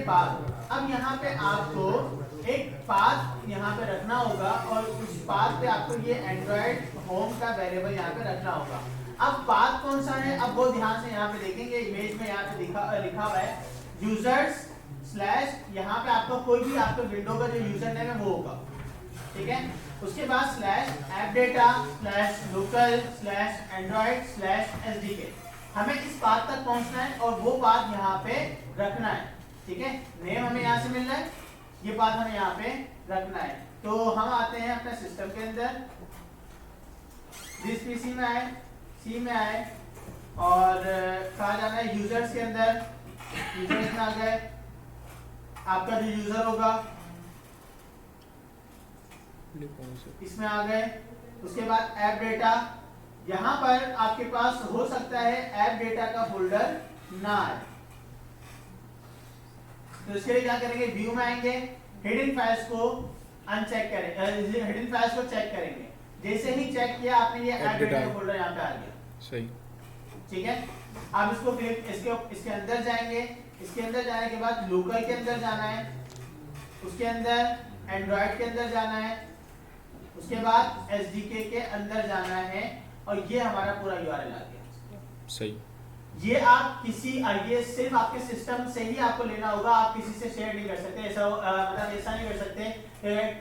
Path. अब यहाँ पे आपको एक पाथ यहाँ पे रखना होगा और उस पाथ पे आपको ये एंड्रॉइड होम का वेरिएबल यहाँ पे रखना होगा। अब पाथ कौन सा है, अब वो ध्यान से यहाँ पे देखेंगे, इमेज में यहाँ पे लिखा हुआ है यूजर्स स्लैश, यहाँ पे आपका कोई भी आपका विंडो का जो यूजर नेम है वो होगा, ठीक है। उसके बाद slash app data slash local slash Android slash SDK. हमें इस पाथ तक पहुंचना है और वो पाथ यहाँ पे रखना है, ठीक है। नेम हमें यहाँ से मिल रहा है, ये पाथ हमें यहाँ पे रखना है। तो हम आते हैं अपने सिस्टम के अंदर, जिस पीसी में आए, सी में आए और कहा जाना है यूजर्स के अंदर, यूजर्स में आ गए, आपका जो यूजर होगा इसमें आ गए। उसके बाद ऐप डेटा, यहां पर आपके पास हो सकता है ऐप डेटा का फोल्डर ना आए, तो इसके लिए क्या करेंगे, व्यू में आएंगे, हिडन फाइल्स को अनचेक करेंगे, हिडन फाइल्स को चेक करेंगे। जैसे ही चेक किया आपने, ये ऐप डेटा का फोल्डर यहाँ पे आ गया, सही, ठीक है। आप इसको क्लिक, इसके अंदर जाएंगे, इसके अंदर जाने के बाद लोकल के अंदर जाना है, उसके अंदर एंड्रॉइड के अंदर जाना है, उसके बाद एसडीके के अंदर जाना है और ये हमारा पूरा यूआरएल आ गया, सही। ये आप किसी, ये सिर्फ आपके सिस्टम से ही आपको लेना होगा, आप किसी से शेयर नहीं कर सकते। ऐसा मतलब ऐसा नहीं कर सकते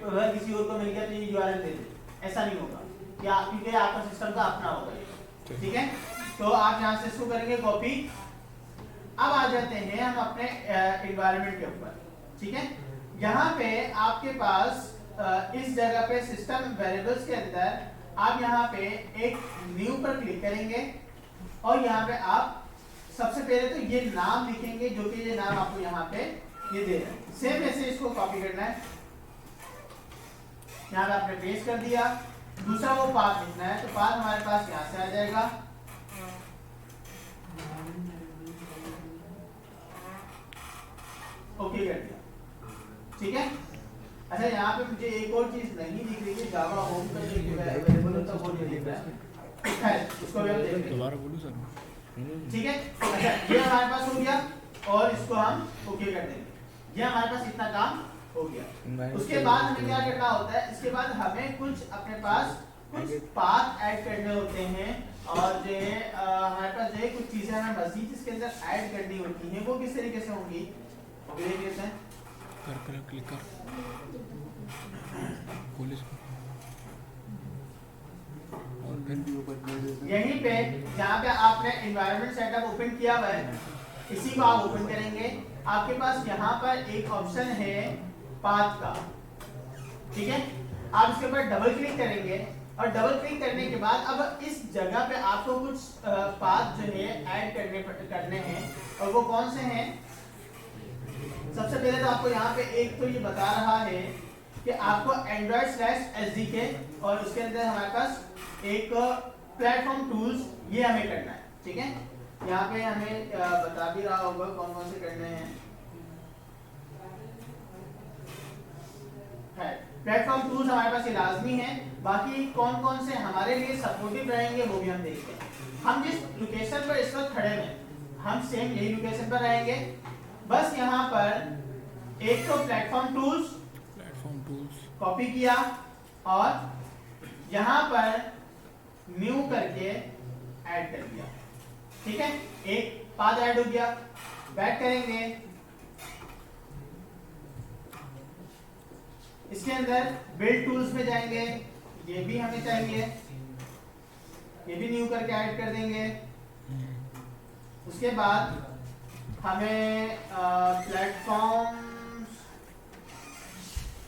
अगर किसी और को मिल गया तो ये यूआरएल दे दे, ऐसा नहीं होगा, क्योंकि आपका सिस्टम का अपना होगा, ठीक है। तो आप यहाँ से इसको करेंगे कॉपी। अब आ जाते हैं हम अपने एनवायरनमेंट के ऊपर, ठीक है। यहाँ पे आपके पास इस जगह पे सिस्टम वेरिएबल्स के अंदर आप यहाँ पे एक न्यू पर क्लिक करेंगे और यहाँ पे आप सबसे पहले तो ये नाम लिखेंगे, जो कि ये नाम आपको यहाँ पे ये दे रहा है। सेम ऐसे इसको कॉपी करना है, यहाँ पे आपने पेस्ट कर दिया। दूसरा वो पाथ लिखना है, तो पाथ हमारे पास यहाँ से आ जाएगा, ओके कर दिया, ठीक है। अच्छा, यहाँ पे मुझे एक और चीज नहीं दिख रही है, जावा होम का जो अवेलेबल होता है वो नहीं दिख रहा है, उसको भी हम देखेंगे, दोबारा बोलूं सर, ठीक है। अच्छा, ये हमारे पास हो गया और इसको हम ओके कर देंगे, ये हमारे पास इतना काम हो गया। उसके बाद हमें क्या करना होता है, इसके बाद हमें कुछ अपने पास कुछ पाथ ऐड करने होते हैं और जो है हमारे पास जो है कुछ चीजें हमें मजीद इसके अंदर ऐड करनी होती हैं। वो किस तरीके से होंगी, देख हैं, कर क्लिक कर, खोल इसको और फिर यहीं पे जहाँ पे आपने एनवायरनमेंट सेटअप ओपन किया हुआ है, इसी को आप ओपन करेंगे। आपके पास यहाँ पर एक ऑप्शन है पाथ का, ठीक है। आप इसके ऊपर डबल क्लिक करेंगे और डबल क्लिक करने के बाद अब इस जगह पे आपको कुछ पाथ जो है ऐड करने हैं, और वो कौन से हैं। सबसे पहले तो आपको यहाँ पे एक तो ये बता रहा है कि आपको एंड्रॉइड स्लैश एसडीके और उसके अंदर हमारे पास एक प्लेटफॉर्म टूल्स, ये हमें करना है, ठीक है। यहाँ पे हमें बता भी रहा होगा कौन कौन से करने हैं। प्लेटफॉर्म टूल्स हमारे पास ये लाजमी है, बाकी कौन कौन से हमारे लिए सपोर्टिव रहेंगे वो भी हम देखते हैं। हम जिस लोकेशन पर इस वक्त खड़े हैं, हम सेम यही लोकेशन पर रहेंगे, बस यहाँ पर एक तो प्लेटफॉर्म टूल्स कॉपी किया और यहाँ पर न्यू करके ऐड कर दिया, ठीक है। एक पाथ ऐड हो गया। बैक करेंगे, इसके अंदर बिल्ड टूल्स में जाएंगे, ये भी हमें चाहिए, ये भी न्यू करके ऐड कर देंगे। उसके बाद हमें प्लेटफॉर्म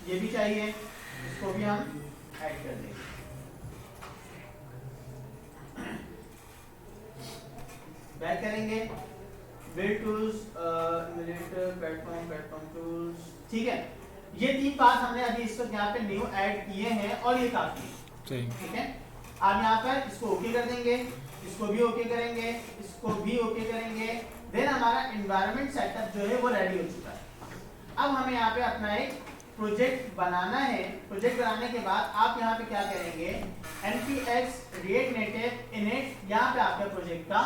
ये भी चाहिए, इसको भी हम ऐड कर देंगे। बैक करेंगे, बिल्ड टूल्स, प्लेटफॉर्म टूल्स, ठीक है। ये तीन पाथ हमने अभी इस वक्त यहाँ पे न्यू ऐड किए हैं और ये काफी है, ठीक है। आप यहाँ पर इसको ओके कर देंगे, इसको भी ओके करेंगे, इसको भी ओके करेंगे। देन हमारा एनवायरनमेंट सेटअप जो है वो रेडी हो चुका है। अब हमें यहाँ पे अपना एक प्रोजेक्ट बनाना है। प्रोजेक्ट बनाने के बाद आप यहाँ पे क्या करेंगे, npx react native init, यहाँ पे आपके प्रोजेक्ट का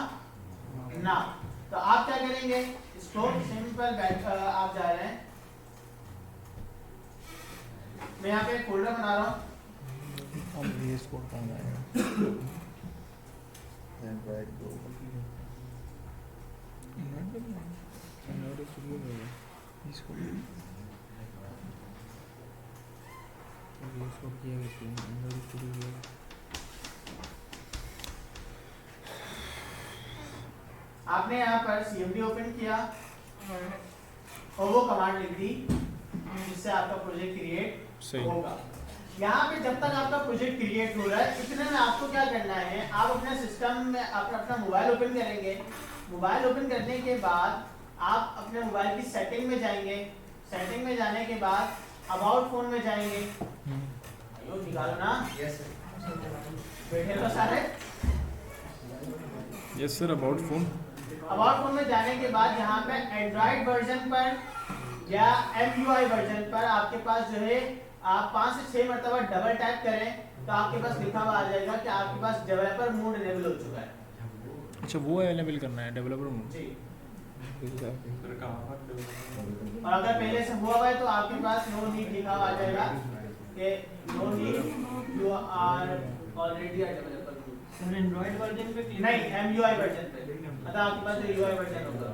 नाम। तो आप क्या करेंगे, इसको सिंपल आप जा रहे हैं, मैं यहाँ पे एक फोल्डर बना रहा हूँ। अब VS कोड कौन आएगा? एंड्रॉइड स्टूडियो में इसको VS कोड किया गया एंड्रॉइड स्टूडियो में। आपने यहाँ पर CMD ओपन किया और वो कमांड लिख दी जिससे आपका प्रोजेक्ट क्रिएट होगा। यहाँ पे जब तक आपका प्रोजेक्ट क्रिएट हो रहा है इतने में आपको क्या करना है, आप अपने सिस्टम में अपना मोबाइल ओपन करेंगे। मोबाइल ओपन करने के बाद आप अपने मोबाइल की सेटिंग में जाएंगे। सेटिंग में जाने के बाद अबाउट फोन में जाएंगे। अयो निकालो ना, बैठे तो सारे। Yes sir, about phone. About phone में जाने के बाद यहाँ पे एंड्रॉइड वर्जन पर या MUI वर्जन पर आपके पास जो है, आप 5 से 6 मरतबा डबल टैप करें तो आपके पास लिखा हुआ आ जाएगा कि आपके पास डेवलपर मोड इनेबल हो चुका है। अच्छा, वो अवेलेबल करना है डेवलपर मोड जी। और अगर पहले से हुआ हुआ है तो आपके पास नो नीड लिखा हुआ आ जाएगा कि no need, you are already a developer mode. Sir Android version पे क्लिक नहीं, MUI वर्जन पे, मतलब आपके पास जो UI वर्जन होगा।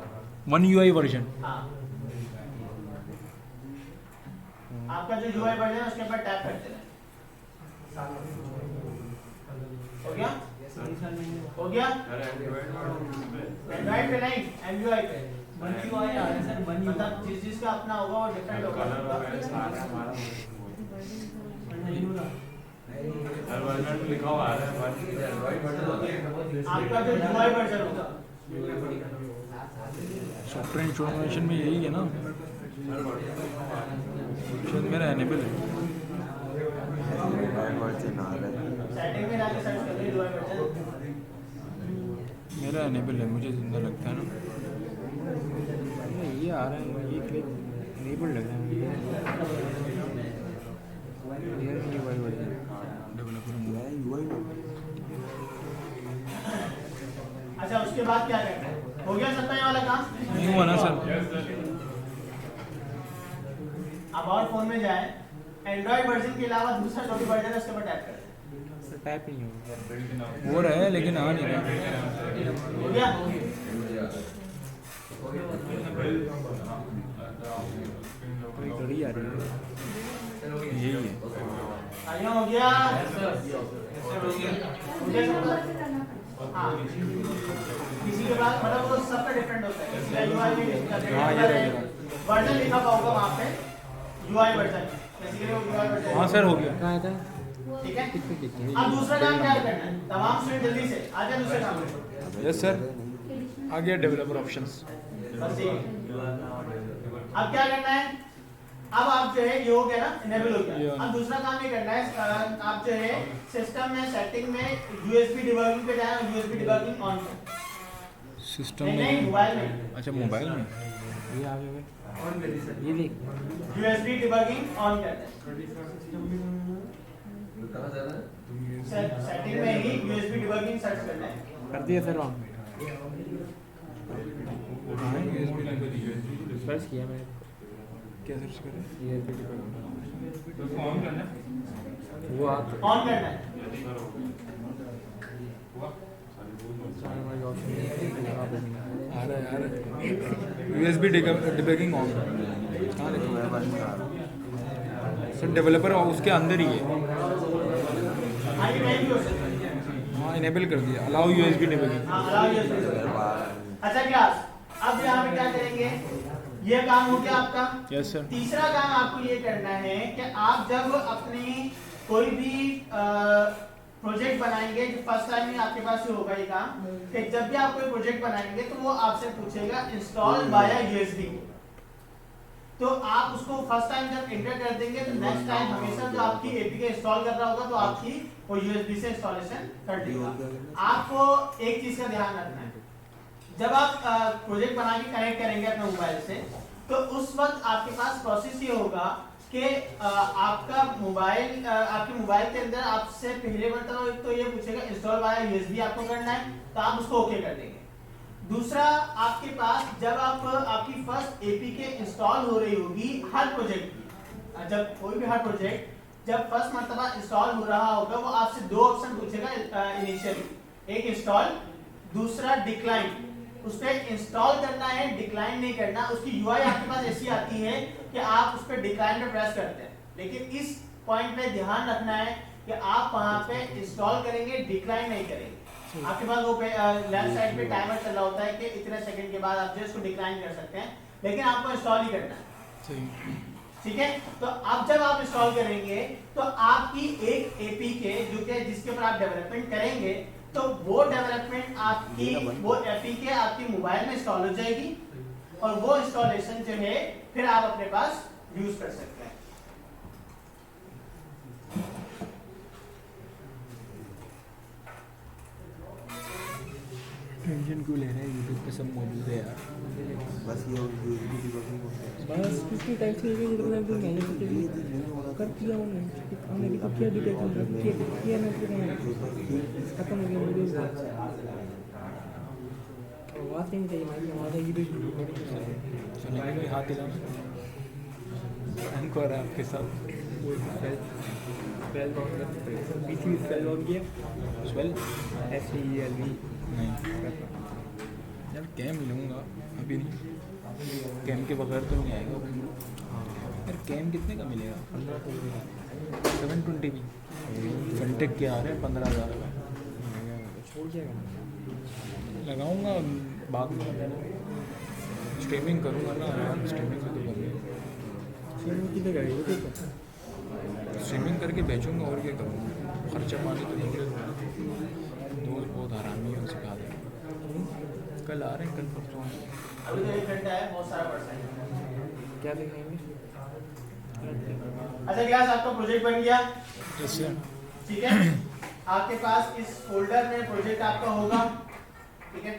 One UI version. हाँ, आपका जो UI वर्जन है उसके ऊपर टैप करते रहें। हो गया? हो गया? एंड्रॉइड पे नहीं, MUI पे। वन UI आ रहा है सर, वन UI मतलब जिस का अपना होगा वो डिफरेंट होगा। नहीं हो रहा। आपका जो UI वर्जन होगा, सॉफ्टवेयर इंस्टॉलेशन में यही है ना, शायद मेरा एनेबल है। सेटिंग में जाके सर्च कर लो UI वर्जन। मेरा एनेबल है, मुझे जिंदा लगता है ना। ये आ रहा है, ये क्लिक एनेबल लग रहा है मुझे। UI version developer mode. अच्छा, उसके बाद क्या करना है? हो गया सबका ये वाला काम? नहीं हुआ ना सर। अबाउट फोन में जाए, एंड्रॉइड वर्जन के अलावा दूसरा जो भी वर्जन है उसके ऊपर टैप करें। टाइप नहीं होगा, हो रहा है लेकिन आ नहीं रहा। हो गया? कोई घड़ी आ रही है, यही है। आइए, हो गया? हो गया सबका? हाँ, किसी के बाद मतलब वो सबका डिफरेंट होता है। किसी का UI वर्जन लिखा हुआ होगा वहाँ पे, UI वर्जन। बेसिकली वो UI वर्जन। हाँ सर, हो गया। ठीक है? अब दूसरा काम क्या करना है? तमाम स्टूडेंट जल्दी से आ जाए दूसरे काम पे। यस सर, आ गया डेवलपर ऑप्शंस। बस ये। अब क्या करना है? अब आप जो है ये हो गया ना, इनेबल हो गया। अब दूसरा काम ये करना है, आप जो है सिस्टम में सेटिंग में USB डिबगिंग पे जाए और USB डिबगिंग ऑन करें। सिस्टम नहीं, में। मोबाइल में। अच्छा, मोबाइल में ये आ गया। ये देख, USB डिबगिंग ऑन कर दें। सेटिंग में ही USB डिबगिंग सर्च करना है। कर दिया सर ऑन। सर्च किया मैंने। क्या सर्च करें? वो आप ऑन करना है। आ रहा है USB डिबगिंग ऑन। कहाँ लिखा है सर? डेवलपर उसके अंदर ही है। आगे कहीं भी हो सकता है। हाँ, इनेबल कर दिया, अलाउ USB डिबगिंग। हाँ, allow USB अच्छा क्लास, अब यहाँ पे क्या करेंगे? ये काम हो गया आपका। Yes sir. तीसरा काम आपको ये करना है कि आप जब अपनी कोई भी प्रोजेक्ट बनाएंगे, फर्स्ट टाइम में आपके पास ही होगा ये काम, कि जब भी आप कोई प्रोजेक्ट बनाएंगे तो वो आपसे पूछेगा इंस्टॉल वाया USB। तो आप उसको फर्स्ट टाइम जब एंटर कर देंगे तो नेक्स्ट टाइम हमेशा जो आपकी APK इंस्टॉल कर रहा होगा तो आपकी वो USB से इंस्टॉलेशन कर देगा। आपको एक चीज का ध्यान रखना है, जब आप प्रोजेक्ट बना के कनेक्ट करेंगे अपने मोबाइल से तो उस वक्त आपके पास प्रोसेस ये होगा कि आपका मोबाइल आपके मोबाइल के अंदर आपसे पहले मतलब तो ये पूछेगा इंस्टॉल वाया USB आपको करना है, तो आप उसको ओके कर देंगे। दूसरा आपके पास जब आप आपकी फर्स्ट एपीके इंस्टॉल हो रही होगी हर प्रोजेक्ट की, जब कोई भी हर प्रोजेक्ट जब फर्स्ट मर्तबा इंस्टॉल हो रहा होगा वो आपसे दो ऑप्शन पूछेगा इनिशियली, एक इंस्टॉल, दूसरा डिक्लाइन। उस पर इंस्टॉल करना है, डिक्लाइन नहीं करना। उसकी यूआई आपके पास ऐसी आती है कि आप उस पर डिक्लाइन पे प्रेस करते हैं, लेकिन इस पॉइंट पे ध्यान रखना है कि आप वहां पे इंस्टॉल करेंगे, डिक्लाइन नहीं करेंगे। आपके पास वो लेफ्ट साइड पे टाइमर चल रहा होता है कि इतने सेकंड के बाद आप जो इसको डिक्लाइन कर सकते हैं, लेकिन आपको इंस्टॉल ही करना है। ठीक है, तो अब जब आप इंस्टॉल करेंगे तो आपकी एक एपीके जो कि जिसके ऊपर आप डेवलपमेंट करेंगे, तो वो डेवलपमेंट आपकी वो एपीके आपकी मोबाइल में इंस्टॉल हो जाएगी और वो इंस्टॉलेशन जो है फिर आप अपने पास यूज कर सकते हैं। टेंशन क्यों ले रहे हैं, यूट्यूब पे सब मौजूद है यार। बस ये बस कितनी टाइम से ये मतलब तो मैंने कर दिया हमने भी तो किया डिटेक्शन किया ना खत्म हो गया मुझे आवाज़ नहीं चाहिए हमारी आवाज़ आएगी तो सुनेंगे कोई हाथ हिलाना एंकर है आपके साथ। बीसी स्पेल ऑन किया स्वेल SELV नहीं यार, कैम लूँगा अभी नहीं, कैम के बगैर तो नहीं आएगा यार। कैम कितने का मिलेगा? 720 भी फंटेक के आ रहे हैं 15,000 का। छोड़ जाएगा लगाऊंगा बाद में, स्ट्रीमिंग करूँगा ना यार, स्ट्रीमिंग में तो करूँगा, फिर कितने का है तो स्ट्रीमिंग करके बेचूंगा और क्या करूँगा, खर्चा पानी तो निकले। दोस्त बहुत हरामी है, सिखा दें। कल आ रहे हैं, कल परसों अभी तो 1 घंटा है, बहुत सारा पढ़ना है। क्या दिखाएंगे अच्छा क्लास, आपका प्रोजेक्ट बन गया, जैसे ठीक है। आपके पास इस फोल्डर में प्रोजेक्ट आपका होगा, ठीक है।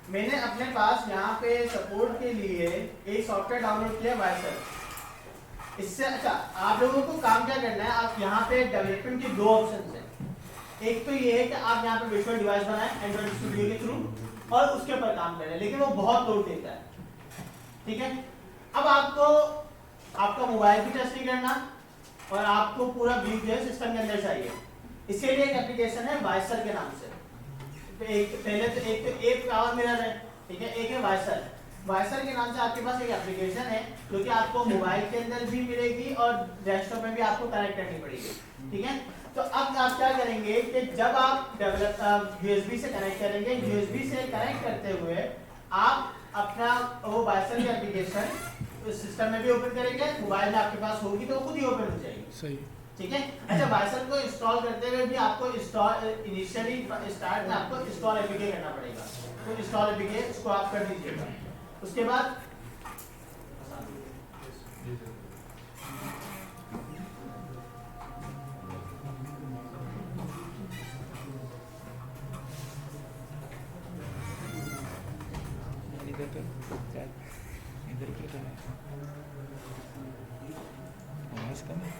मैंने अपने पास यहाँ पे सपोर्ट के लिए एक सॉफ्टवेयर डाउनलोड किया वाइसर। इससे अच्छा आप लोगों को काम क्या करना है, आप यहाँ पे डेवलपमेंट के दो ऑप्शन है। एक तो ये है कि आप यहाँ पे वर्चुअल डिवाइस बनाएं एंड्रॉइड स्टूडियो के थ्रू और उसके ऊपर काम करें, लेकिन वो बहुत लोड देता है, ठीक है। अब आपको आपका मोबाइल भी टेस्ट नहीं करना और आपको पूरा व्यू जो है सिस्टम के अंदर चाहिए। इसके लिए एक एप्लीकेशन है वाइसर के नाम से। पहले तो एक पावर मिरर है, ठीक है, एक है वाइसर। वाइसर के नाम से आपके पास एक एप्लीकेशन है जो कि आपको मोबाइल के अंदर भी मिलेगी और डेस्कटॉप में भी आपको कनेक्ट करनी पड़ेगी, ठीक है। तो अब आप क्या करेंगे कि जब आप USB से कनेक्ट करेंगे, USB से कनेक्ट करते हुए आप अपना वो वाइसर की एप्लीकेशन सिस्टम में भी ओपन करेंगे, मोबाइल में आपके पास होगी तो खुद ही ओपन हो जाएगी, सही। ठीक है। अच्छा, वाइसर को इंस्टॉल करते हुए भी आपको इनिशियली स्टार्ट में आपको इंस्टॉल एपीके करना पड़ेगा, तो इंस्टॉल एपीके इसको आप कर दीजिएगा। उसके बाद इधर क्या कर रहा है? आवाज़ कम है।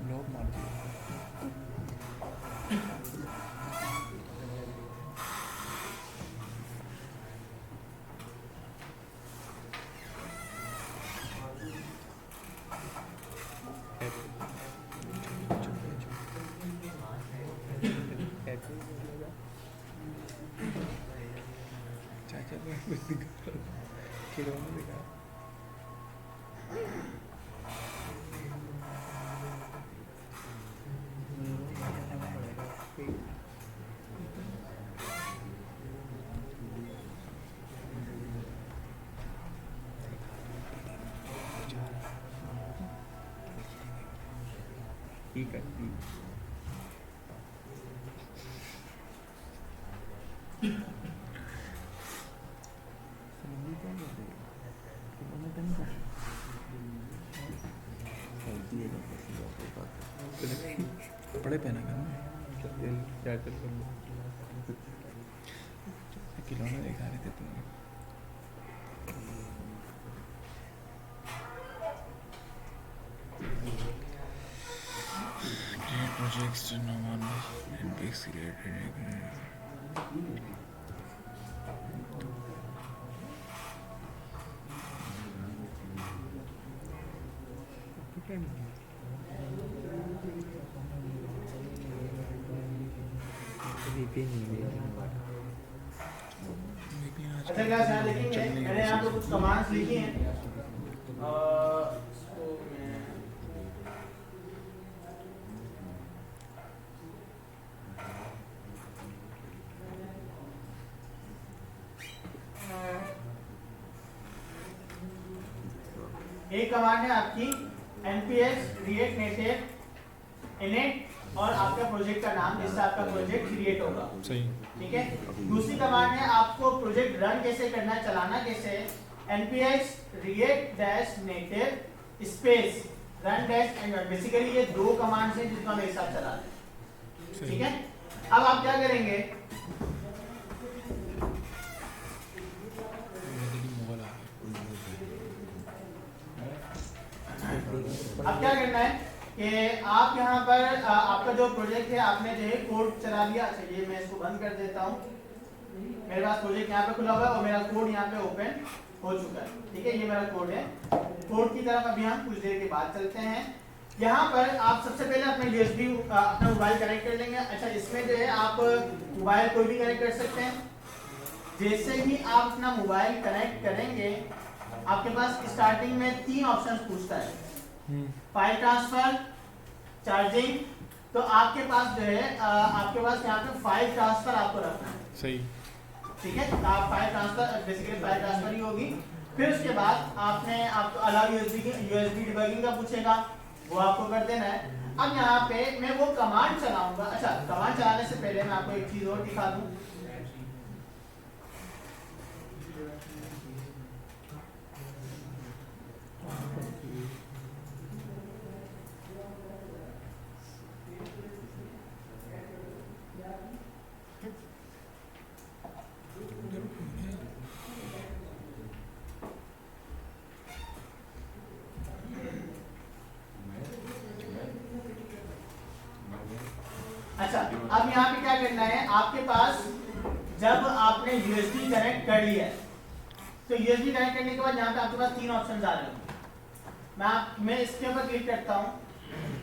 ब्लॉक मार दिया। चाचा को कुछ दिखा, खिलौना दिखा। ठीक है कपड़े पहना कर क्या कर खिलौना दिखा रहे थे तुम्हें। अच्छा क्लास यहाँ लिखेंगे, मैंने यहाँ पे कुछ कमांड्स लिखी हैं। इसको मैं एक कमांड है आपकी npx create native init और आपका प्रोजेक्ट का नाम जिससे आपका प्रोजेक्ट क्रिएट होगा। सही। ठीक है। दूसरी कमांड है आपको प्रोजेक्ट रन कैसे करना है, चलाना कैसे है, npx create dash native space run dash and basically ये दो कमांड्स हैं जिसको हम एक साथ चला रहे हैं। ठीक है। अब आप क्या करेंगे, अब क्या करना है कि आप यहाँ पर आपका जो प्रोजेक्ट है आपने जो है कोड चला लिया। अच्छा ये मैं इसको बंद कर देता हूँ, मेरे पास प्रोजेक्ट यहाँ पे खुला हुआ है और मेरा कोड यहाँ पे ओपन हो चुका है। ठीक है, ये मेरा कोड है। कोड की तरफ अभी हम कुछ देर के बाद चलते हैं। यहाँ पर आप सबसे पहले अपने USB अपना मोबाइल कनेक्ट कर लेंगे। अच्छा इसमें जो है आप मोबाइल कोई भी कनेक्ट कर सकते हैं। जैसे ही आप अपना मोबाइल कनेक्ट करेंगे आपके पास स्टार्टिंग में 3 ऑप्शन पूछता है, फाइल ट्रांसफर, चार्जिंग। तो आपके पास जो है आपके पास यहाँ पे फाइल ट्रांसफर आपको रखना है। सही। ठीक है, तो आप file transfer basically file transfer ही होगी। फिर उसके बाद आपने आपको अलाउ यूएसबी डिबगिंग का पूछेगा, वो आपको कर देना है। अब यहाँ पे मैं वो कमांड चलाऊंगा। अच्छा कमांड चलाने से पहले मैं आपको एक चीज और दिखा दूं। अच्छा अब यहाँ पे क्या करना है, आपके पास जब आपने यूएसबी कनेक्ट कर लिया है तो यूएसबी कनेक्ट करने के बाद यहाँ पे आपके पास 3 ऑप्शन आ रहे हैं। मैं इसके ऊपर क्लिक करता हूँ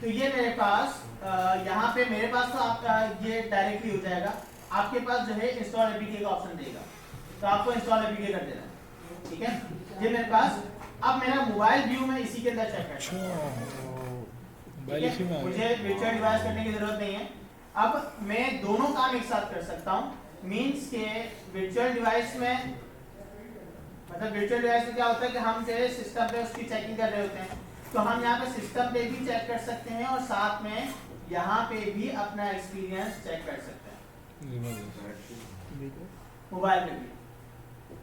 तो ये मेरे पास यहाँ पे मेरे पास तो आपका ये डायरेक्टली हो जाएगा। आपके पास जो है इंस्टॉल एपीके का ऑप्शन देगा, तो आपको इंस्टॉल एपीके कर देना है। ठीक है, ये मेरे पास अब मेरा मोबाइल व्यू में इसी के अंदर चेक करता हूँ। मुझे वर्चुअल डिवाइस करने की जरूरत नहीं है। अब मैं दोनों काम एक साथ कर सकता हूँ। मींस के वर्चुअल डिवाइस में मतलब वर्चुअल डिवाइस में क्या होता है कि हम जो है सिस्टम पे उसकी चेकिंग कर रहे होते हैं, तो हम यहाँ पे सिस्टम पे भी चेक कर सकते हैं और साथ में यहाँ पे भी अपना एक्सपीरियंस चेक कर सकते हैं मोबाइल पे भी।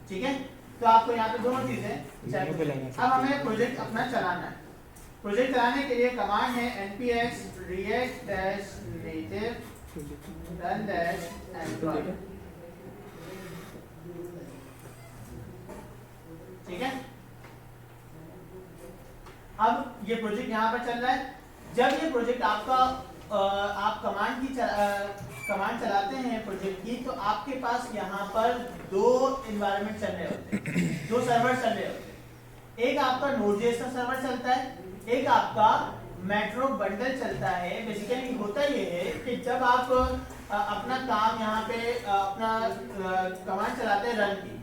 ठीक है, तो आपको यहाँ पे दोनों चीजें चेक करेंगे। अब हमें प्रोजेक्ट अपना चलाना है। प्रोजेक्ट चलाने के लिए कमांड है npx react dash native run dash android। ठीक है, अब ये प्रोजेक्ट यहाँ पर चल रहा है। जब ये प्रोजेक्ट आपका आप कमांड चलाते हैं प्रोजेक्ट की, तो आपके पास यहाँ पर 2 एनवायरनमेंट चल रहे होते हैं, 2 सर्वर चल रहे होते हैं। एक आपका नोड.जेएस का सर्वर चलता है, एक आपका मेट्रो बंडल चलता है। बेसिकली होता ये है कि जब आप अपना काम यहाँ पे अपना कमांड चलाते हैं रन की,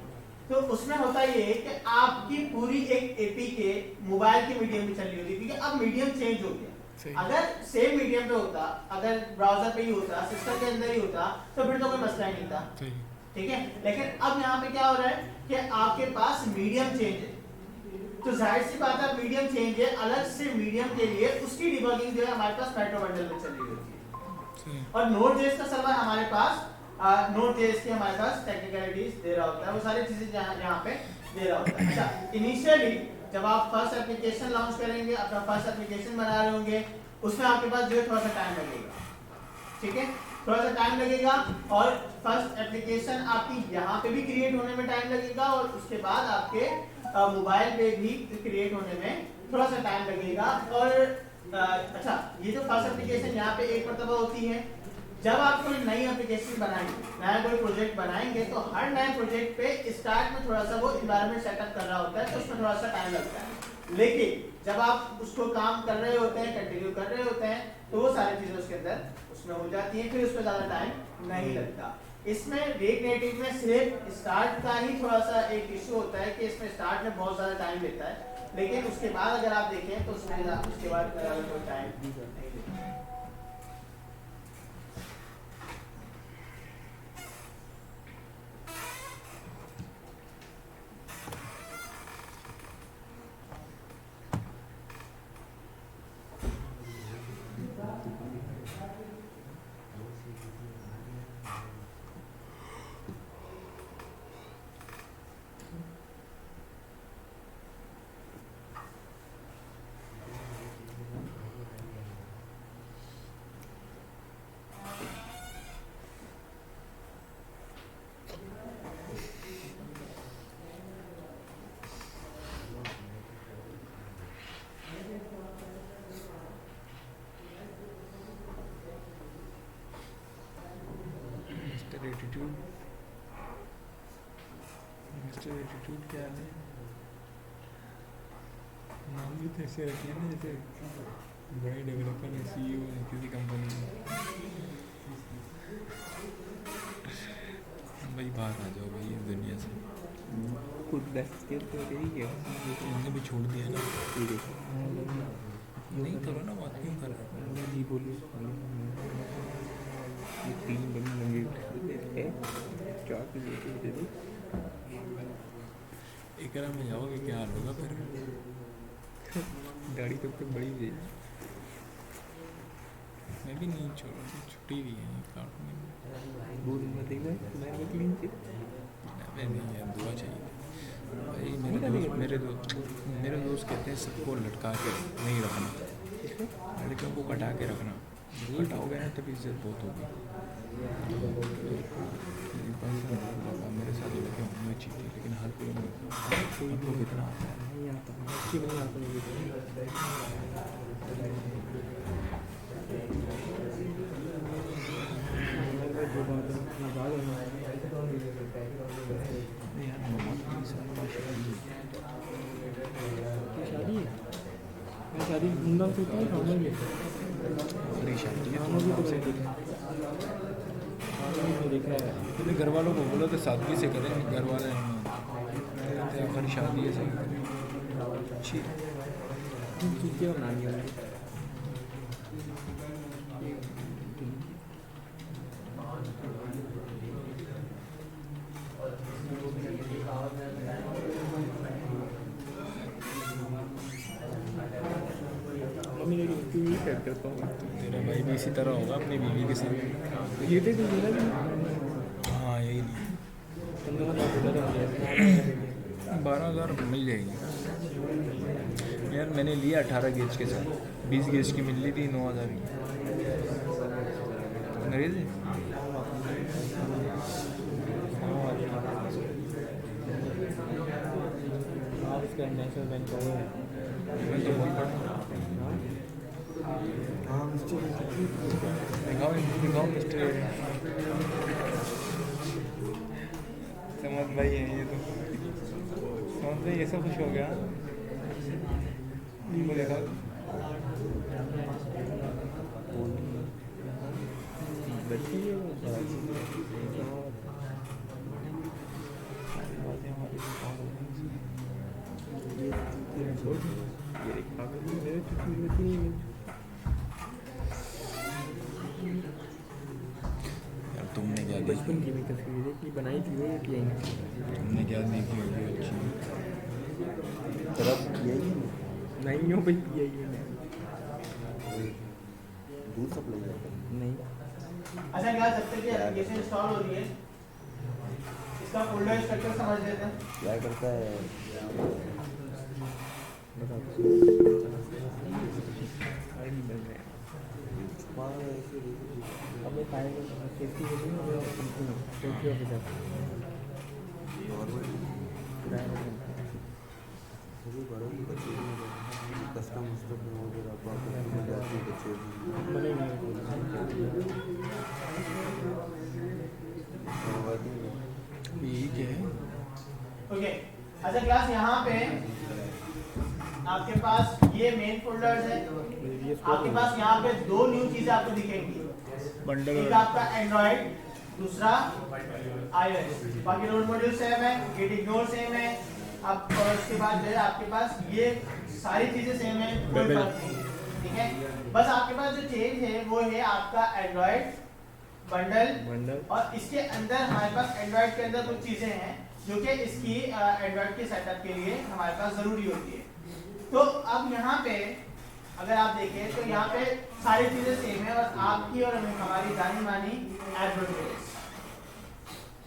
तो उसमें होता ये है कि आपकी पूरी एक एपीके मोबाइल के मीडियम पे चल रही होती है, क्योंकि अब मीडियम चेंज हो गया। अगर सेम मीडियम पे होता, अगर ब्राउजर पे ही होता, सिस्टम के अंदर ही होता, तो फिर तो कोई मसला ही नहीं था। ठीक है, लेकिन अब यहाँ पे क्या हो रहा है कि आपके पास मीडियम चेंज है, तो जाहिर सी बात है मीडियम चेंज है, अलग से मीडियम के लिए उसकी डिबगिंग जो है हमारे पास मेट्रो बंडल में चल रही होती है। और नोड.जेएस का सर्वर हमारे पास नोड.जेएस की हमारे पास टेक्निकलिटीज दे रहा होता है, वो सारी चीजें यहाँ पे दे रहा होता है। अच्छा इनिशियली जब आप फर्स्ट एप्लीकेशन लॉन्च करेंगे, अपना फर्स्ट एप्लीकेशन बना रहे होंगे, उसमें आपके पास जो है थोड़ा सा टाइम लगेगा। ठीक है, थोड़ा सा टाइम लगेगा और फर्स्ट एप्लीकेशन आपकी यहाँ पे भी क्रिएट होने में टाइम लगेगा और उसके बाद आपके मोबाइल पे भी क्रिएट होने में थोड़ा सा टाइम लगेगा। और अच्छा, ये जो फर्स्ट एप्लीकेशन यहाँ पे एक मर्तबा होती है। जब आप कोई नई एप्लीकेशन बनाएंगे, नया कोई प्रोजेक्ट बनाएंगे, तो हर नए प्रोजेक्ट पे स्टार्ट में थोड़ा सा वो इन्वायरमेंट सेटअप कर रहा होता है, तो उसमें थोड़ा सा टाइम लगता है। लेकिन जब आप उसको काम कर रहे होते हैं, कंटिन्यू कर रहे होते हैं, तो वो सारी चीजें उसके अंदर उसमें हो जाती हैं, फिर उसमें ज़्यादा टाइम नहीं लगता। इसमें रिएक्ट नेटिव में सिर्फ स्टार्ट का ही थोड़ा सा एक इशू होता है कि इसमें स्टार्ट में बहुत ज़्यादा टाइम लेता है, लेकिन उसके बाद अगर आप देखें तो उसमें उसके बाद कोई टाइम नहीं लेता है। मिस्टर एटीट्यूड क्या है? नाम भी तो ऐसे रखिए ना जैसे बड़े डेवलपर है, सीईओ है किसी कंपनी में। भाई बाहर आ जाओ भाई इस दुनिया से। खुद दस के तो यही है, उन्होंने भी छोड़ दिया ना। नहीं करो ना, बात क्यों कर रहे हो? जी बोलिए। ये 3 मिनट है, 4 की लेके दे दो। एकरा में जाओगे क्या हाल होगा फिर? गाड़ी तब तक बड़ी है। मैं भी नहीं छोड़, छुट्टी भी है काट में। बोल मत देना, मैं मत लीजिए। मैं नहीं यार, दुआ चाहिए भाई। मेरे दोस्त कहते हैं सबको लटका के नहीं रखना, लड़कियों को कटा के रखना। कटाओगे ना तब इज्जत बहुत होगी। मेरे साथ लड़के होने चाहिए, लेकिन हर कोई उनको कितना आता है। नहीं आता, अच्छी बना आता है। जो बात है अपना बात है यार मोहम्मद शादी है। मैं शादी धूमधाम से होती है, खाना भी अरे शादी है खाना भी तो देखा है। तो घर वालों को बोलो तो सादगी से करें, घर वाले आखिर शादी है सही करें। अच्छी चीज़ें बनानी होंगी। करता हूँ तेरा भाई भी इसी तरह होगा अपनी बीवी के साथ। ये तो मेरा हाँ यही नहीं, 12,000 मिल जाएगी यार। मैंने लिया 18 गेज के साथ, 20 गेज की मिल ली थी 9,000 की। अंग्रेज है। इसका नेशनल बैंक का वो है। मैं तो बहुत पढ़ा। दिखाओ मिस्टर समझ भाई है ये तो। समझ भाई ऐसा खुश हो गया वो देखा। बच्ची है यार तुमने क्या बचपन की भी तस्वीरें की बनाई थी वो तुमने क्या देखी होगी अच्छी तरफ यही नहीं हो भाई, यही दूर सप्लाई जाता है। नहीं। अच्छा क्या जब तक ये एप्लीकेशन इंस्टॉल हो रही है, इसका फोल्डर स्ट्रक्चर समझ लेते हैं। क्या करता है अब ये फाइल सेफ्टी के लिए वो कंपनी में सेफ्टी ऑफिसर अभी बड़ों की बच्चे कस्टम वस्टम वगैरह प्रॉब्लम हो जाती है बच्चे बने नहीं यही क्या है? ओके। अच्छा क्लास, यहाँ पे आपके पास ये मेन फोल्डर्स है। आपके पास यहाँ पे दो न्यू चीजें आपको दिखेंगी, बंडल एक आपका एंड्रॉइड, दूसरा iOS। बाकी रोड मॉड्यूल सेम है, गिट इग्नोर सेम है। अब और उसके बाद जो है आपके पास ये सारी चीजें सेम है, कोई फर्क नहीं है, ठीक है। बस आपके पास जो चेंज है वो है आपका एंड्रॉइड बंडल, और इसके अंदर हमारे पास एंड्रॉइड के अंदर कुछ चीजें हैं जो कि इसकी एंड्रॉइड के सेटअप के लिए हमारे पास जरूरी होती है। तो अब यहाँ पे अगर आप देखें तो यहाँ पे सारी चीजें सेम है, और आपकी और हमारी जानी मानी एडवर्टाइज,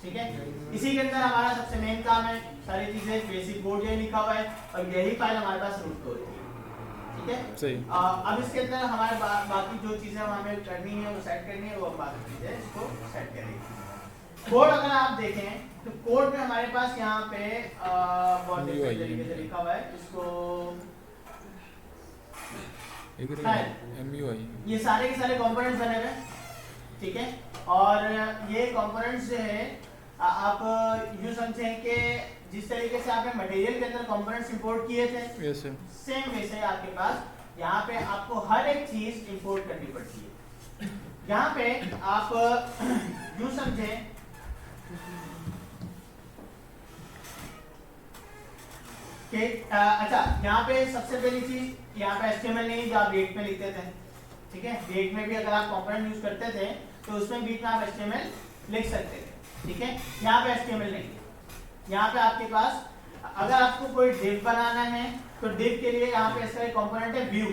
ठीक है। इसी के अंदर हमारा सबसे मेन काम है, सारी चीजें बेसिक कोड ये लिखा हुआ है, और यही फाइल हमारे पास रूट कोड है, ठीक है। सही। अब इसके अंदर हमारे बाकी जो चीजें हमें करनी है वो सेट करनी है, वो हम बाकी चीजें इसको सेट करेंगे। कोड अगर आप देखें तो कोड में हमारे पास यहाँ पे बहुत डिफरेंट तरीके से लिखा हुआ है, इसको MUI ये सारे के सारे कंपोनेंट्स बने हुए हैं, ठीक है। और ये कंपोनेंट्स जो है आप यूं समझें कि जिस तरीके से आपने मटेरियल के अंदर कंपोनेंट्स इंपोर्ट किए थे, यस सर, सेम वैसे आपके पास यहाँ पे आपको हर एक चीज इंपोर्ट करनी पड़ती है। यहाँ पे आप यूं समझें कि अच्छा, यहाँ पे सबसे पहली चीज यहाँ पे HTML नहीं जो आप रेट में लिखते थे, ठीक है। रेट में भी अगर आप कंपोनेंट यूज करते थे तो उसमें बीच में आप HTML लिख सकते थे, ठीक है। यहाँ पे HTML नहीं है। यहाँ पे आपके पास अगर आपको कोई div बनाना है तो div के लिए यहाँ पे इसका एक कंपोनेंट है व्यू,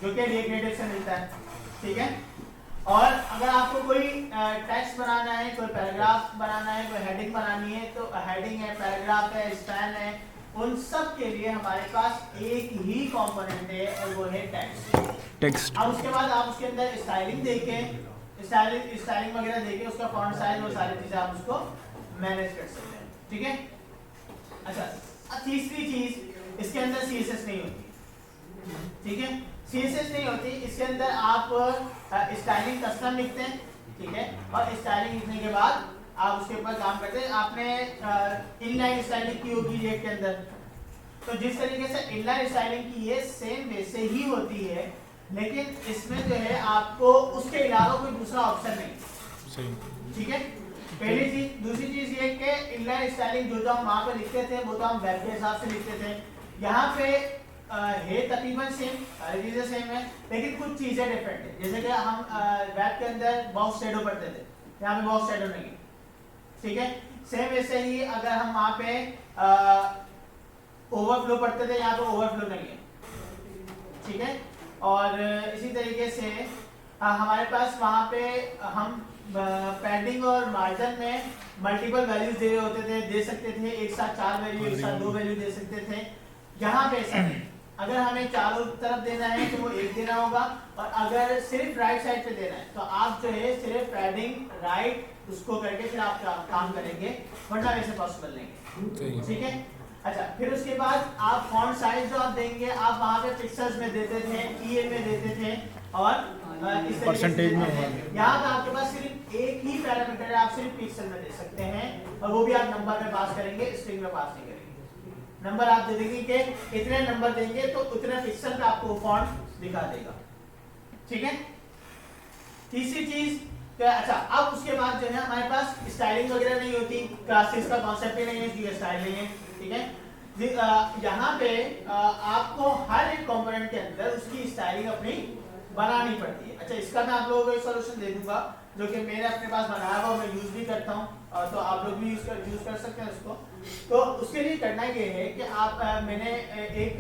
जो कि React Native से मिलता है, ठीक है। और अगर आपको कोई टेक्स्ट बनाना है, कोई पैराग्राफ बनाना है, कोई हेडिंग बनानी है, तो हेडिंग है, पैराग्राफ है, स्पैन है, उन सब के लिए हमारे पास एक ही कंपोनेंट है, और वो है टेक्स्ट। अब उसके बाद आप उसके अंदर स्टाइलिंग देखें, स्टाइलिंग वगैरह देखें, उसका फॉन्ट साइज और सारी चीजें आप उसको मैनेज कर सकते हैं, ठीक है। अच्छा, तीसरी चीज, इसके अंदर CSS नहीं होती, ठीक है। CSS नहीं होती, इसके अंदर आप स्टाइलिंग कस्टम लिखते हैं, ठीक है। और स्टाइलिंग लिखने के बाद आप उसके ऊपर काम करते हैं। आपने इनलाइन स्टाइलिंग की होगी रिएक्ट के अंदर, तो जिस तरीके से इनलाइन स्टाइलिंग की है सेम वैसे ही होती है, लेकिन इसमें जो है आपको उसके अलावा कोई दूसरा ऑप्शन नहीं, सही, ठीक है। पहली चीज। दूसरी चीज ये कि इनलाइन स्टाइलिंग जो हम वहां पे लिखते थे वो तो हम वेब के हिसाब से लिखते थे, यहाँ पे है तकरीबन सेम, सारी चीजें सेम है, लेकिन कुछ चीजें डिफरेंट है। जैसे कि हम वेब के अंदर बॉक्स शैडो पढ़ते थे, यहाँ पे बॉक्स शैडो नहीं है, ठीक है। सेम वैसे ही अगर हम वहां पे ओवरफ्लो पढ़ते थे, यहाँ पे ओवरफ्लो नहीं है, ठीक है। और इसी तरीके से हमारे पास वहां पे हम पैडिंग और मार्जिन में मल्टीपल वैल्यूज दे रहे होते थे, दे सकते थे एक साथ 4 वैल्यू, एक साथ 2 वैल्यू दे सकते थे। यहाँ पे ऐसा नहीं, अगर हमें चारों तरफ देना है तो वो एक देना होगा, और अगर सिर्फ राइट साइड पे देना है तो आप जो है सिर्फ पैडिंग राइट उसको करके फिर आप काम करेंगे, वरना वैसे पॉसिबल नहीं है, ठीक है। अच्छा, फिर उसके बाद आप फॉन्ट साइज जो आप देंगे, आप वहाँ पे पिक्सेल्स में देते थे, EL में देते थे, और इस परसेंटेज में यहाँ पे आपके पास सिर्फ एक ही पैरामीटर है, आप सिर्फ पिक्सल में दे सकते हैं, और वो भी आप नंबर में पास करेंगे, स्ट्रिंग में पास नहीं करेंगे। नंबर आप दे देंगे कि इतने नंबर देंगे तो उतने पिक्सल पे आपको फॉन्ट दिखा देगा, ठीक है। तीसरी चीज, अच्छा, अब उसके बाद जो है हमारे पास स्टाइलिंग वगैरह नहीं होती, क्लासेस का कॉन्सेप्ट ही नहीं है, ये स्टाइल नहीं है, ठीक है। यहाँ पे आपको हर एक कंपोनेंट के अंदर उसकी स्टाइलिंग अपनी बनानी पड़ती है। अच्छा, इसका मैं आप लोगों को एक सॉल्यूशन दे दूंगा जो कि मैंने अपने पास बनाया हुआ, मैं यूज भी करता हूँ, तो आप लोग भी यूज कर सकते हैं उसको। तो उसके लिए करना ये है कि आप मैंने एक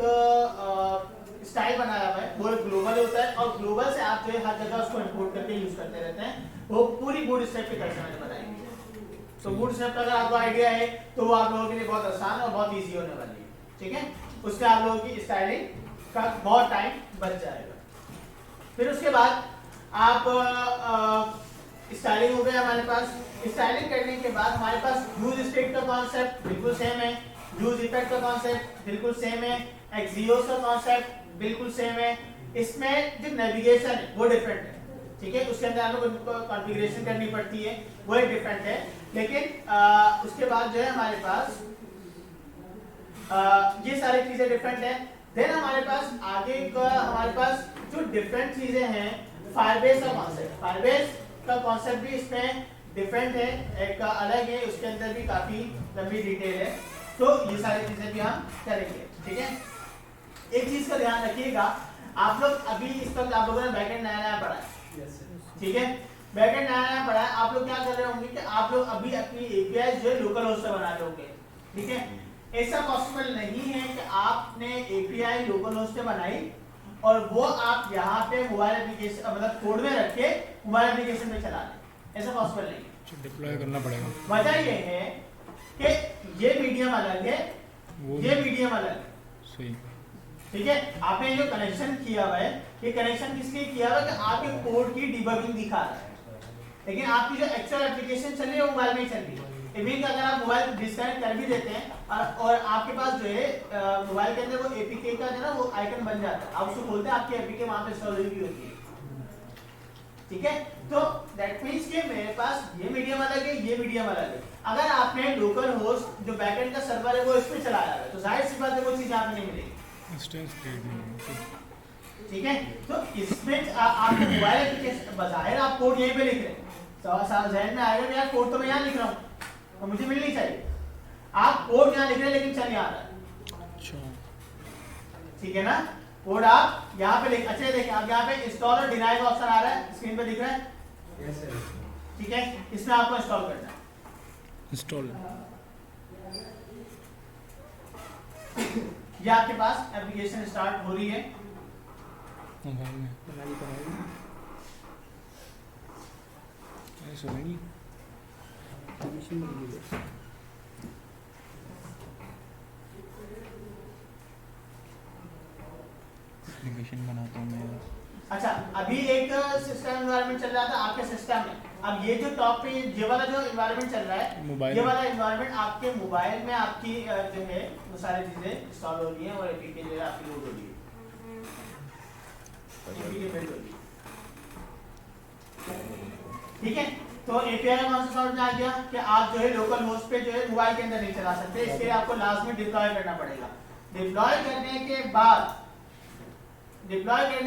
स्टाइल बनाया हुआ है, वो ग्लोबल होता है, और ग्लोबल से आप जो है हर जगह उसको इंपोर्ट करके यूज करते रहते हैं। वो पूरी बूट स्ट्रैप के तरह मैंने बनाई है, तो बूट स्ट्रैप का अगर आपको आइडिया है तो वो आप लोगों के लिए बहुत आसान और बहुत ईजी होने वाली है, ठीक है। उससे आप लोगों की स्टाइलिंग का बहुत टाइम बच जाएगा। फिर उसके बाद आप स्टाइलिंग हो गया हमारे पास। स्टाइलिंग करने के बाद हमारे पास यूज स्टेट का कॉन्सेप्ट बिल्कुल सेम है, यूज इफेक्ट का कॉन्सेप्ट बिल्कुल सेम है, एक्सियोस का कॉन्सेप्ट बिल्कुल सेम है, इसमें जो नेविगेशन है वो डिफरेंट है, ठीक है, उसके अंदर हमें कॉन्फ़िगरेशन करनी पड़ती है, वो एक डिफरेंट है, लेकिन उसके बाद जो है हमारे पास ये सारी चीजें डिफरेंट है। देन हमारे पास आगे का हमारे पास जो डिफरेंट चीजें हैं, फायरबेस का कॉन्सेप्ट, फायरबेस का कॉन्सेप्ट भी इसमें डिफरेंट है, एक अलग है, उसके अंदर भी काफी लंबी डिटेल है, तो ये सारी चीजें भी हम करेंगे, ठीक है। एक चीज का ध्यान रखिएगा, आप लोग अभी इस वक्त आप लोगों ने बैकएंड नया नया पढ़ा है, ठीक है, बैकएंड नया नया पढ़ा है, आप लोग क्या कर रहे होंगे कि आप लोग अभी अपनी एपीआई जो है लोकल होस्ट से बना रहे होंगे, ठीक है। ऐसा पॉसिबल नहीं है कि आपने एपीआई लोकल होस्ट से बनाई और वो आप यहाँ पे मोबाइल एप्लीकेशन मतलब कोड में रख के मोबाइल एप्लीकेशन में चला लें, ऐसा पॉसिबल नहीं है, डिप्लॉय करना पड़ेगा। वजह ये है कि ये मीडियम अलग है, ये मीडियम अलग है, सही, ठीक है। आपने जो कनेक्शन किया हुआ है, ये कनेक्शन किसके किया हुआ है कि आपके कोड की डिबगिंग दिखा रहा है, लेकिन आपकी जो एक्चुअल एप्लीकेशन चल रही है वो मोबाइल में ही चल रही है। इवन अगर आप मोबाइल डिस्कनेक्ट कर भी देते हैं और आपके पास जो है मोबाइल के अंदर वो एपीके का जो ना वो आइकन बन जाता है, आप उसको खोलते हैं, आपकी एपीके वहां पे इंस्टॉल हुई होती है, ठीक है। तो दैट मींस कि मेरे पास ये मीडियम अलग है, ये मीडियम अलग है। अगर आपने लोकल होस्ट जो बैकएंड का सर्वर है वो इस पे चलाया है तो जाहिर सी बात है वो चीज यहाँ पे नहीं मिलेगी, ठीक है। तो इसमें आपके मोबाइल एप्लीकेशन बजाय आप कोड यहीं पे लिख रहे हैं, सवाल जहन में आएगा यार कोड तो मैं यहाँ लिख रहा हूँ तो मुझे मिलनी चाहिए, आप कोड यहाँ लिख रहे हैं लेकिन चल यहाँ रहा है, अच्छा, ठीक है ना। कोड आप यहाँ पे लिख, अच्छा देखिए आप यहाँ पे इंस्टॉल और डिनाई का ऑप्शन आ रहा है, स्क्रीन पे दिख रहा है, ठीक है, इसमें आपको इंस्टॉल करना है, इंस्टॉल, ये आपके पास एप्लीकेशन स्टार्ट हो रही है मोबाइल में ऐसा नहीं, एप्लीकेशन बनाता हूँ मैं। अच्छा, अभी एक सिस्टम एनवायरनमेंट चल रहा था आपके सिस्टम में, अब ये जो टॉप पे ये वाला जो एनवायरनमेंट चल रहा है, मोबाइल ये वाला एनवायरनमेंट आपके मोबाइल में आपकी जो है वो सारी चीजें इंस्टॉल हो रही हैं और एपीके जो है आपकी लोड हो रही है, एपीके बिल्ड हो रही है, ठीक है। तो एपीआई का कॉन्सेप्ट समझ में आ गया कि आप जो है लोकल होस्ट पे जो है मोबाइल के अंदर नहीं चला सकते, इसके लिए आपको लास्ट में डिप्लॉय करना पड़ेगा। डिप्लॉय करने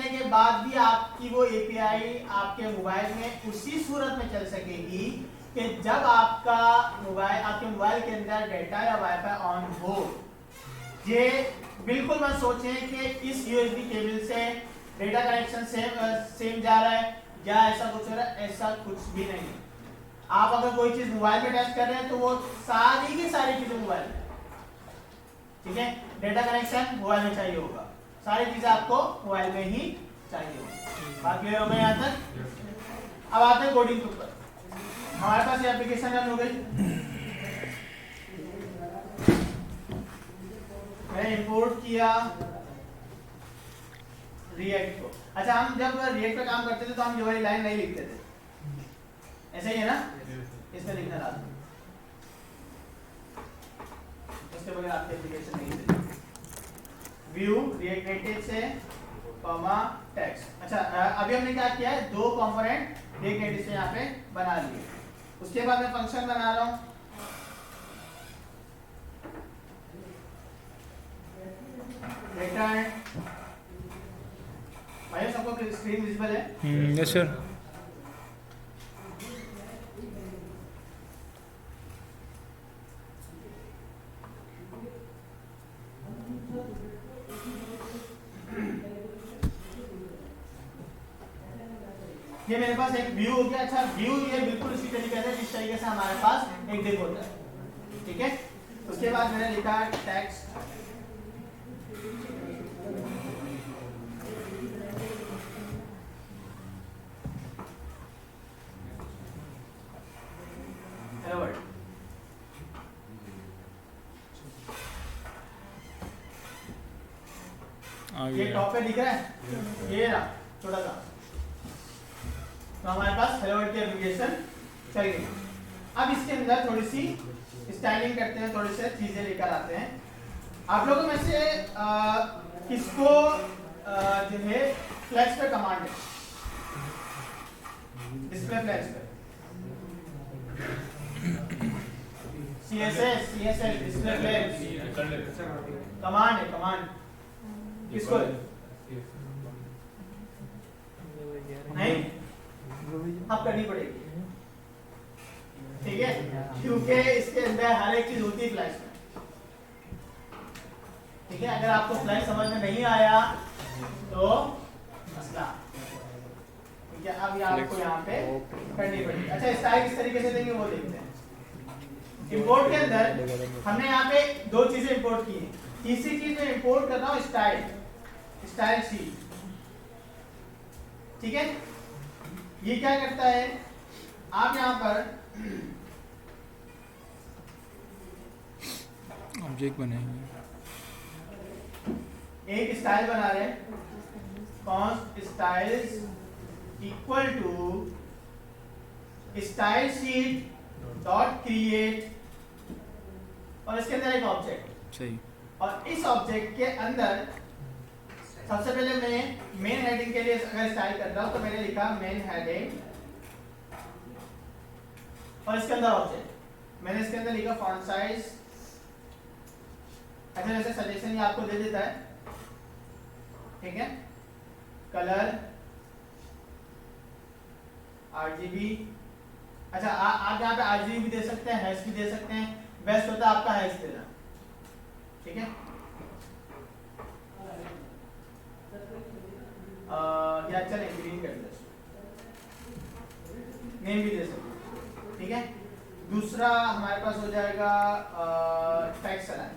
के बाद भी आपकी वो एपीआई आपके मोबाइल में उसी सूरत में चल सकेगी कि जब आपका मोबाइल आपके मोबाइल के अंदर डेटा या वाईफाई ऑन हो। ये बिल्कुल मत सोचें कि इस यूएसबी केबल से डेटा कनेक्शन सेम जा रहा है या ऐसा कुछ हो रहा है, ऐसा कुछ भी नहीं है। आप अगर कोई चीज मोबाइल में टेस्ट कर रहे हैं तो वो सारी की सारी चीजें मोबाइल में, ठीक है, डेटा कनेक्शन मोबाइल में चाहिए होगा, सारी चीजें आपको मोबाइल में ही चाहिए होगी। बात क्लियर हो गई यहाँ तक। अब आते हैं कोडिंग के ऊपर। हमारे पास ये एप्लीकेशन रन हो गई, मैंने इंपोर्ट किया रिएक्ट को। अच्छा, हम जब रिएक्ट पे काम करते थे तो हम ये वाली लाइन नहीं लिखते थे, ऐसे ही है ना, इसमें लिखना था, उसके बगैर आपकी एप्लीकेशन नहीं चलेगी। व्यू रिएक्ट नेटिव से कॉमा टेक्स्ट। अच्छा, अभी हमने क्या किया है, दो कंपोनेंट रिएक्ट नेटिव से यहाँ पे बना लिए। उसके बाद मैं फंक्शन बना रहा हूँ, रिटर्न। भाई सबको स्क्रीन विजिबल है? Yes sir. ये मेरे पास एक व्यू हो गया। अच्छा, व्यू ये बिल्कुल इसी तरीके से जिस तरीके से हमारे पास एक दिख होता है, ठीक है। उसके बाद मैंने लिखा टेक्स्ट, हेलो वर्ल्ड। ये टॉप पे दिख रहा है, ये रहा छोटा सा, तो हमारे पास हेलो वर्ल्ड की एप्लीकेशन चल गई। अब इसके अंदर थोड़ी सी स्टाइलिंग करते हैं, थोड़ी से चीजें लेकर आते हैं। आप लोगों में से किसको जो है फ्लैश पे कमांड है, डिस्प्ले फ्लैश पे, CSS डिस्प्ले फ्लैश कमांड है, कमांड किसको है? नहीं, अब करनी पड़ेगी, ठीक है, क्योंकि इसके अंदर हर एक चीज होती है फ्लैश में, ठीक है। अगर आपको फ्लैश समझ में नहीं आया तो मसला, ठीक है। अब ये आपको यहाँ पे करनी पड़ेगी। अच्छा, स्टाइल किस तरीके से देंगे वो देखते हैं। इंपोर्ट के अंदर हमने यहाँ पे दो चीजें इंपोर्ट की हैं। तीसरी चीज में इंपोर्ट कर रहा हूँ स्टाइल शीट, ठीक है। ये क्या करता है, आप यहाँ पर ऑब्जेक्ट बनाएंगे, एक स्टाइल बना रहे हैं, const styles equal to style sheet dot create, और इसके अंदर एक ऑब्जेक्ट, सही। और इस ऑब्जेक्ट के अंदर सबसे पहले मैं मेन हेडिंग के लिए अगर स्टाइल कर रहा हूं तो मैंने लिखा मेन हेडिंग, और इसके अंदर ऑब्जेक्ट मैंने इसके अंदर लिखा फॉन्ट साइज। अच्छा, जैसे सजेशन ये आपको दे देता है, ठीक है, कलर RGB। अच्छा, आप यहाँ पे RGB भी दे सकते हैं, हैश भी दे सकते हैं, बेस्ट होता है आपका हैश देना, ठीक है। या चले ग्रीन कर दो, नेम भी दे सकते, ठीक है। दूसरा हमारे पास हो जाएगा टेक्स्ट अलाइन,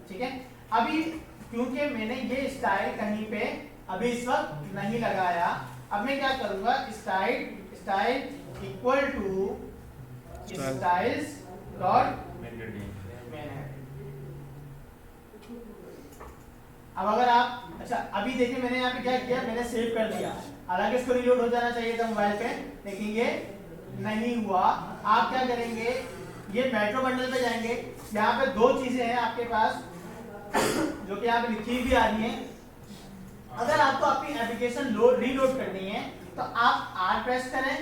ठीक है। अभी क्योंकि मैंने ये स्टाइल कहीं पे अभी इस वक्त नहीं लगाया, अब मैं क्या करूंगा, style equal to styles dot main head. अब अगर आप, अच्छा अभी देखिए मैंने यहाँ पे क्या किया, मैंने सेव कर दिया, हालांकि इसको रिलोड हो जाना चाहिए था मोबाइल पे, लेकिन ये नहीं हुआ। आप क्या करेंगे, ये मेट्रो बंडल पे जाएंगे, यहाँ पे दो चीजें हैं आपके पास जो कि यहाँ पे लिखी भी आ रही है। अगर आपको अपनी एप्लीकेशन रीलोड करनी है तो आप R प्रेस करें,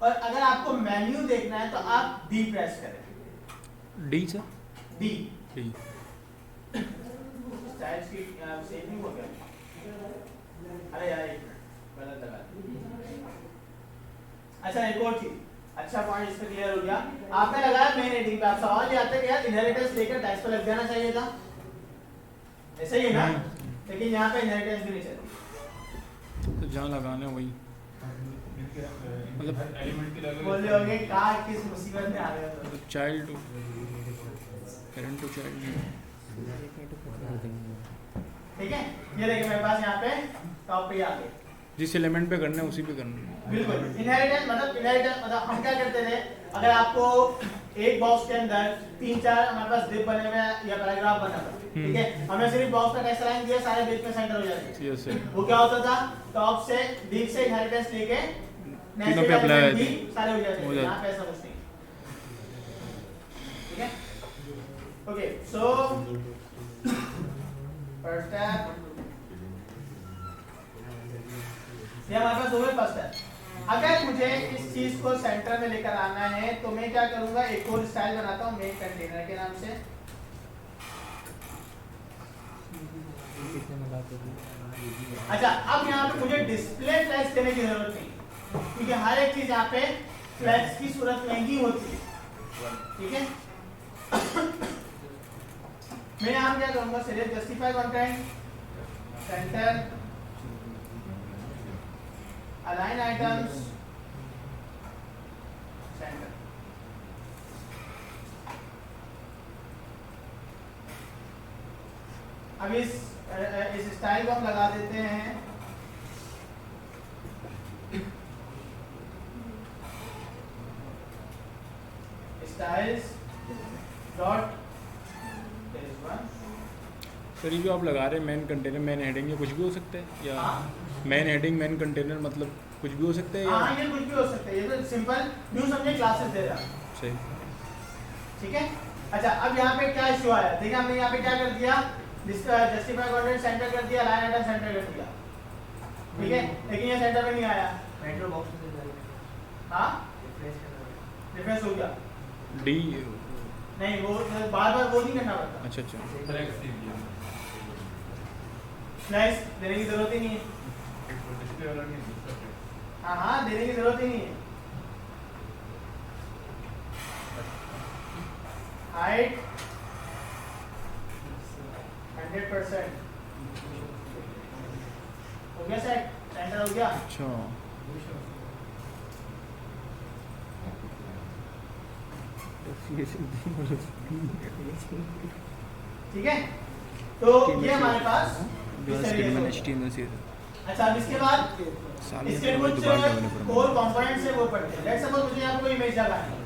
और अगर आपको मेन्यू देखना है तो आप D प्रेस करें। D sir, D D. Style sheet save नहीं हो गया, अरे यार एक मिनट गलत लगा। अच्छा, एक और चीज, अच्छा पॉइंट इस पे क्लियर हो गया। आपने लगाया मेन हेडिंग पे, आप सवाल ये आता है कि यार इनहेरिटेंस लेकर टैक्स पे लग जाना चाहिए था, ऐसा ही है ना, लेकिन यहाँ पे इनहेरिटेंस भी नहीं चाहिए, तो जहाँ लगाना है वही, मतलब बोले होंगे कहाँ किस मुसीबत में आ गया तो। Child to parent to child, ठीक है। ये देखिए मेरे पास यहाँ पे टॉप पे आ गए, जिस एलिमेंट पे करना है उसी पे करना है। बिल्कुल। इनहेरिटेंस मतलब हम क्या करते थे, अगर आपको एक बॉक्स के अंदर 3-4 हमारे पास डिप बने हुए या पैराग्राफ बना था, ठीक है, हमने सिर्फ बॉक्स का टेक्स्ट लाइन दिया, सारे डिप में सेंटर हो जाते थे। Yes sir. वो क्या होता था, टॉप से डिप से इनहेरिटेंस लेके तीनों पे अप्लाई होती सारे हो जाते हो थे, जाते। यहाँ पे ऐसा कुछ नहीं, ठीक है। ओके, सो फर्स्ट स्टेप ये हमारे पास हो गए फर्स्ट स्टेप। अगर मुझे इस चीज को सेंटर में लेकर आना है तो मैं क्या करूंगा, एक और स्टाइल बनाता हूं मेन कंटेनर के नाम से। अच्छा, अब यहाँ पे मुझे डिस्प्ले फ्लैश देने की जरूरत नहीं, क्योंकि हर एक चीज यहाँ पे फ्लैश की सूरत में ही होती है, ठीक है। मैं यहाँ क्या करूंगा, सिर्फ justify content, centre, align items, centre. अब इस स्टाइल को हम लगा देते हैं स्टाइल्स डॉट सर ये जो आप लगा रहे हैं मेन कंटेनर मेन हेडिंग, ये कुछ भी हो सकता है या मेन हेडिंग मेन कंटेनर मतलब कुछ भी हो सकता है या हाँ, ये कुछ भी हो सकता है, ये तो सिंपल न्यू समझे क्लासेस दे रहा। सही? ठीक है। अच्छा, अब यहाँ पे क्या इश्यू आया, देखिए हमने यहाँ पे क्या कर दिया, जस्टिफाई कंटेंट सेंटर कर दिया, लाइन आइटम सेंटर कर दिया, ठीक है, लेकिन ये सेंटर में नहीं आया। मेट्रो बॉक्स से जाएगा, हाँ, रिफ्रेश करना रिफ्रेश हो गया डी नहीं, वो बार बार वो नहीं करना पड़ता, अच्छा अच्छा स्लैश देने की जरूरत ही नहीं है। हाँ हाँ, देने की जरूरत ही नहीं है। हाइट 100% हो गया, सेट सेंटर हो गया। अच्छा ठीक है, तो ये हमारे पास इस तरीके से HTML से अच्छा, अब इसके बाद सामने इसके से कुछ दोबारा डेवलपर कोर कंपोनेंट्स है वो पढ़ते हैं। लेट्स सपोज मुझे यहाँ पे कोई इमेज लगानी है,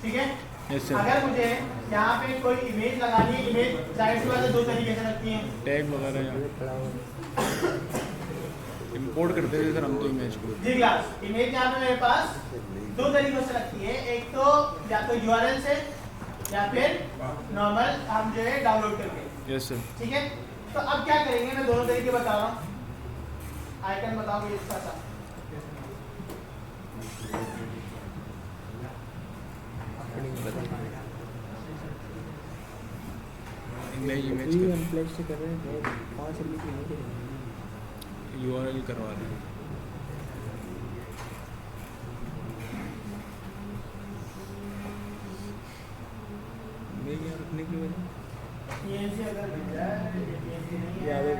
ठीक है, यस सर। अगर मुझे यहाँ पे कोई इमेज लगानी है, इमेज जाहिर सी बात है दो तरीके से लगती है। टैग वगैरह या इंपोर्ट करते थे सर हम तो इमेज को। जी क्लास, इमेज यहाँ पे मेरे पास दो तरीकों से लगती है, एक तो या तो URL से या फिर नॉर्मल हम जो है डाउनलोड करके। Yes sir. ठीक है, तो अब क्या करेंगे, मैं दोनों तरीके बता रहा हूँ, आइकन बताओगे इसका सा। इमेज ये हम प्लेस से कर रहे हैं 5 रुपये की इमेज है। URL करवा रहे हैं। मेरे यहाँ रखने की वजह PNG अगर मिल जाए, ये PNG नहीं याद है,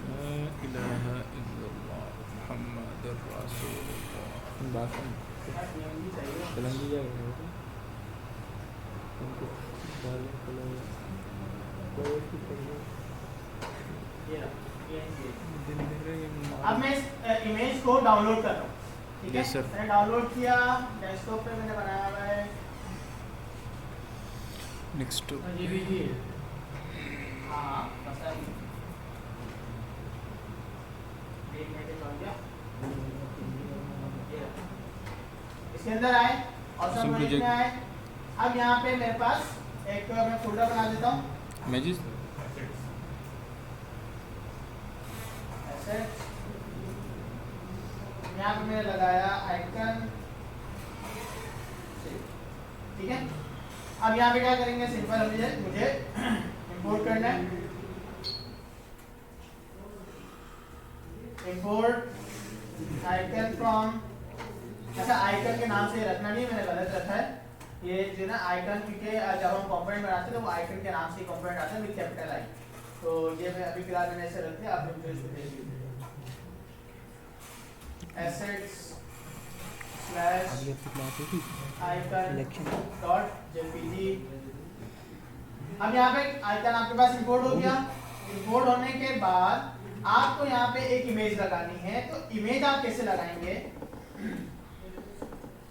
है इलाहा इल्लल्लाह मुहम्मदुर रसूलुल्लाह। बात PNG चाहिए। चलेंगे जाएगा उनको डाल कोई ये रहा, PNG। दिन भर ये अब मैं इस इमेज को डाउनलोड कर रहा हूँ, ठीक है, Yes, sir. मैंने डाउनलोड किया, डेस्कटॉप पे मैंने बनाया हुआ है, नेक्स्ट हाँ बस अभी। एक मिनट हो गया, ये रहा। इसके अंदर आए और सब Simple में check. आए। अब यहाँ पे मेरे पास एक मैं फोल्डर बना देता हूँ, मैजिस ऐसे यहाँ पे मैंने लगाया आइकन, ठीक है। अब यहाँ पे क्या करेंगे, सिंपल मुझे इंपोर्ट करना है, इंपोर्ट आइकन फ्रॉम, अच्छा आइकन के नाम से रखना नहीं, मैंने गलत रखा है ये जो ना आइकन, क्योंकि जब हम कंपोनेंट बनाते हैं तो वो आइकन के नाम से कंपोनेंट आता है विद कैपिटल आई, तो ये मैं अभी फिलहाल मैंने ऐसे रख दिया। आप मुझे इसको देख लीजिए, assets slash अगली हफ्ते क्लास होगी icon इलेक्शन dot jpg। अब यहाँ पे आइकन आपके पास इंपोर्ट हो गया। इंपोर्ट होने के बाद आपको यहाँ पे एक इमेज लगानी है, तो इमेज आप कैसे लगाएंगे,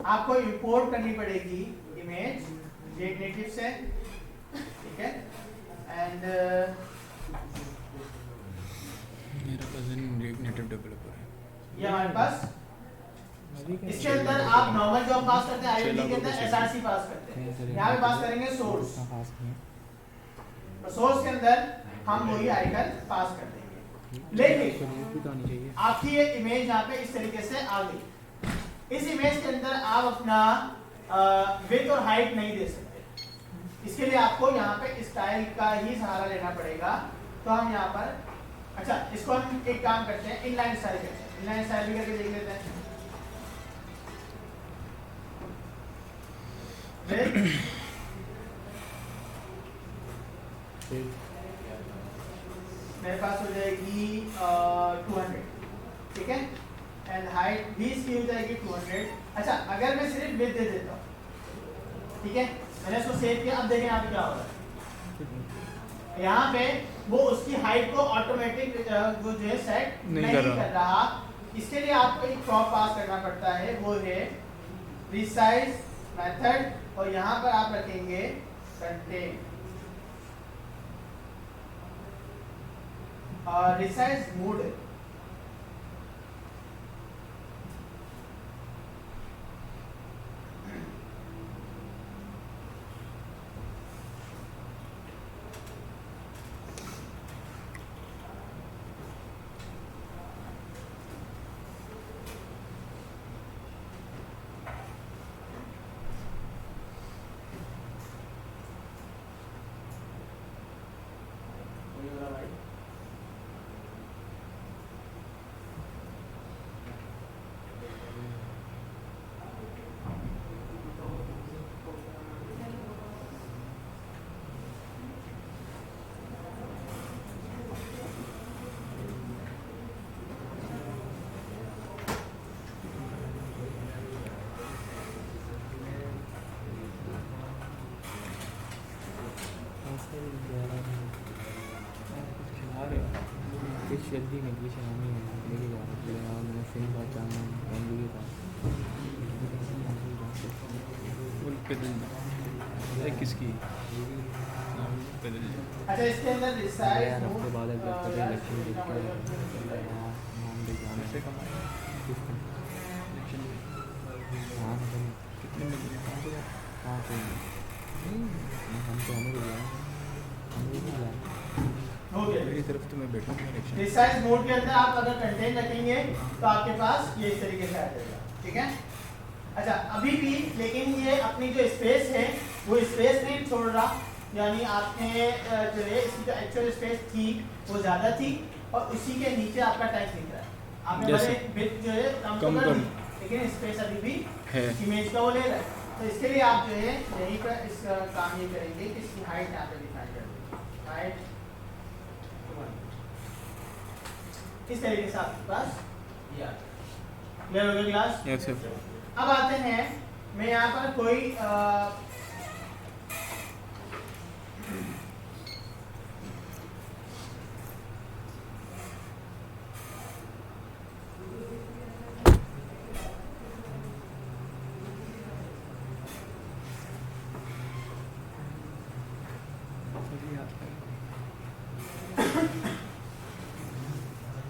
आपको इंपोर्ट करनी पड़ेगी इमेज रिएक्ट नेटिव से, ठीक है, एंड मेरा कज़न नेटिव डेवलपर है। ये हमारे पास इसके अंदर आप नॉर्मल जॉब पास करते हैं, आईआईटी के अंदर एसआरसी पास करते हैं, यहाँ पे पास करेंगे सोर्स, पास में सोर्स के अंदर हम वही आइकन पास कर देंगे। लेकिन भी तो आनी चाहिए। आपकी ये इमेज यहाँ पे इस तरीके से आ गई। इस इमेज के अंदर आप अपना विड्थ और हाइट नहीं दे सकते, इसके लिए आपको यहाँ पे स्टाइल का ही सहारा लेना पड़ेगा। तो हम यहाँ पर, अच्छा इसको हम एक काम करते हैं, इनलाइन स्टाइल करते हैं, इनलाइन स्टाइल भी करके देख लेते हैं। मेरे पास हो जाएगी 200, ठीक है, एंड हाइट भी इसकी हो जाएगी 200। अच्छा अगर मैं सिर्फ विड्थ दे देता हूँ, ठीक है, मैंने इसको सेव किया, अब देखें यहाँ पे क्या हो रहा है, यहाँ पे वो उसकी हाइट को ऑटोमेटिक वो जो है सेट नहीं कर रहा, इसके लिए आपको एक प्रॉप पास करना पड़ता है, वो है रिसाइज मेथड, और यहाँ पर आप रखेंगे कंटेन और रिसाइज मूड। कुछ जल्दी निकली शामी लेके जा रहे थे और मैं सिंह बात जाना बंदी था बोल पैदल जा किसकी पैदल जा। अच्छा, इसके अंदर रिसाइज यार हफ्ते मूड बाद एक बार कभी इलेक्शन जीत के नाम भी जाना पैसे कमाए किसका इलेक्शन में हाँ कितने मिल गए? हाँ कोई हम तो हमें भी जाए हमें भी जाए हो गया। मेरी तरफ तो मैं बैठूंगा इलेक्शन। रिसाइज मोड के अंदर आप अगर कंटेंट रखेंगे तो आपके पास ये इस तरीके से आ जाएगा, ठीक है। अच्छा, अभी भी लेकिन ये अपनी जो स्पेस है वो स्पेस नहीं छोड़ रहा, यानी आपने जो है इसकी जो एक्चुअल स्पेस थी वो ज़्यादा थी और उसी के नीचे आपका टैक्स दिख रहा है। आपने जैसे बड़े बिट जो है कम कम कर कर दी, लेकिन स्पेस अभी भी है। इमेज का वो ले रहा है। तो इसके लिए आप जो है यहीं पर इस काम ये करेंगे कि इसकी हाइट यहाँ पे डिफाइन कर देंगे, हाइट इस तरीके से आपके पास ये आ जाएगा। क्लियर हो गया क्लास? Yes sir. अब आते हैं, मैं यहाँ पर कोई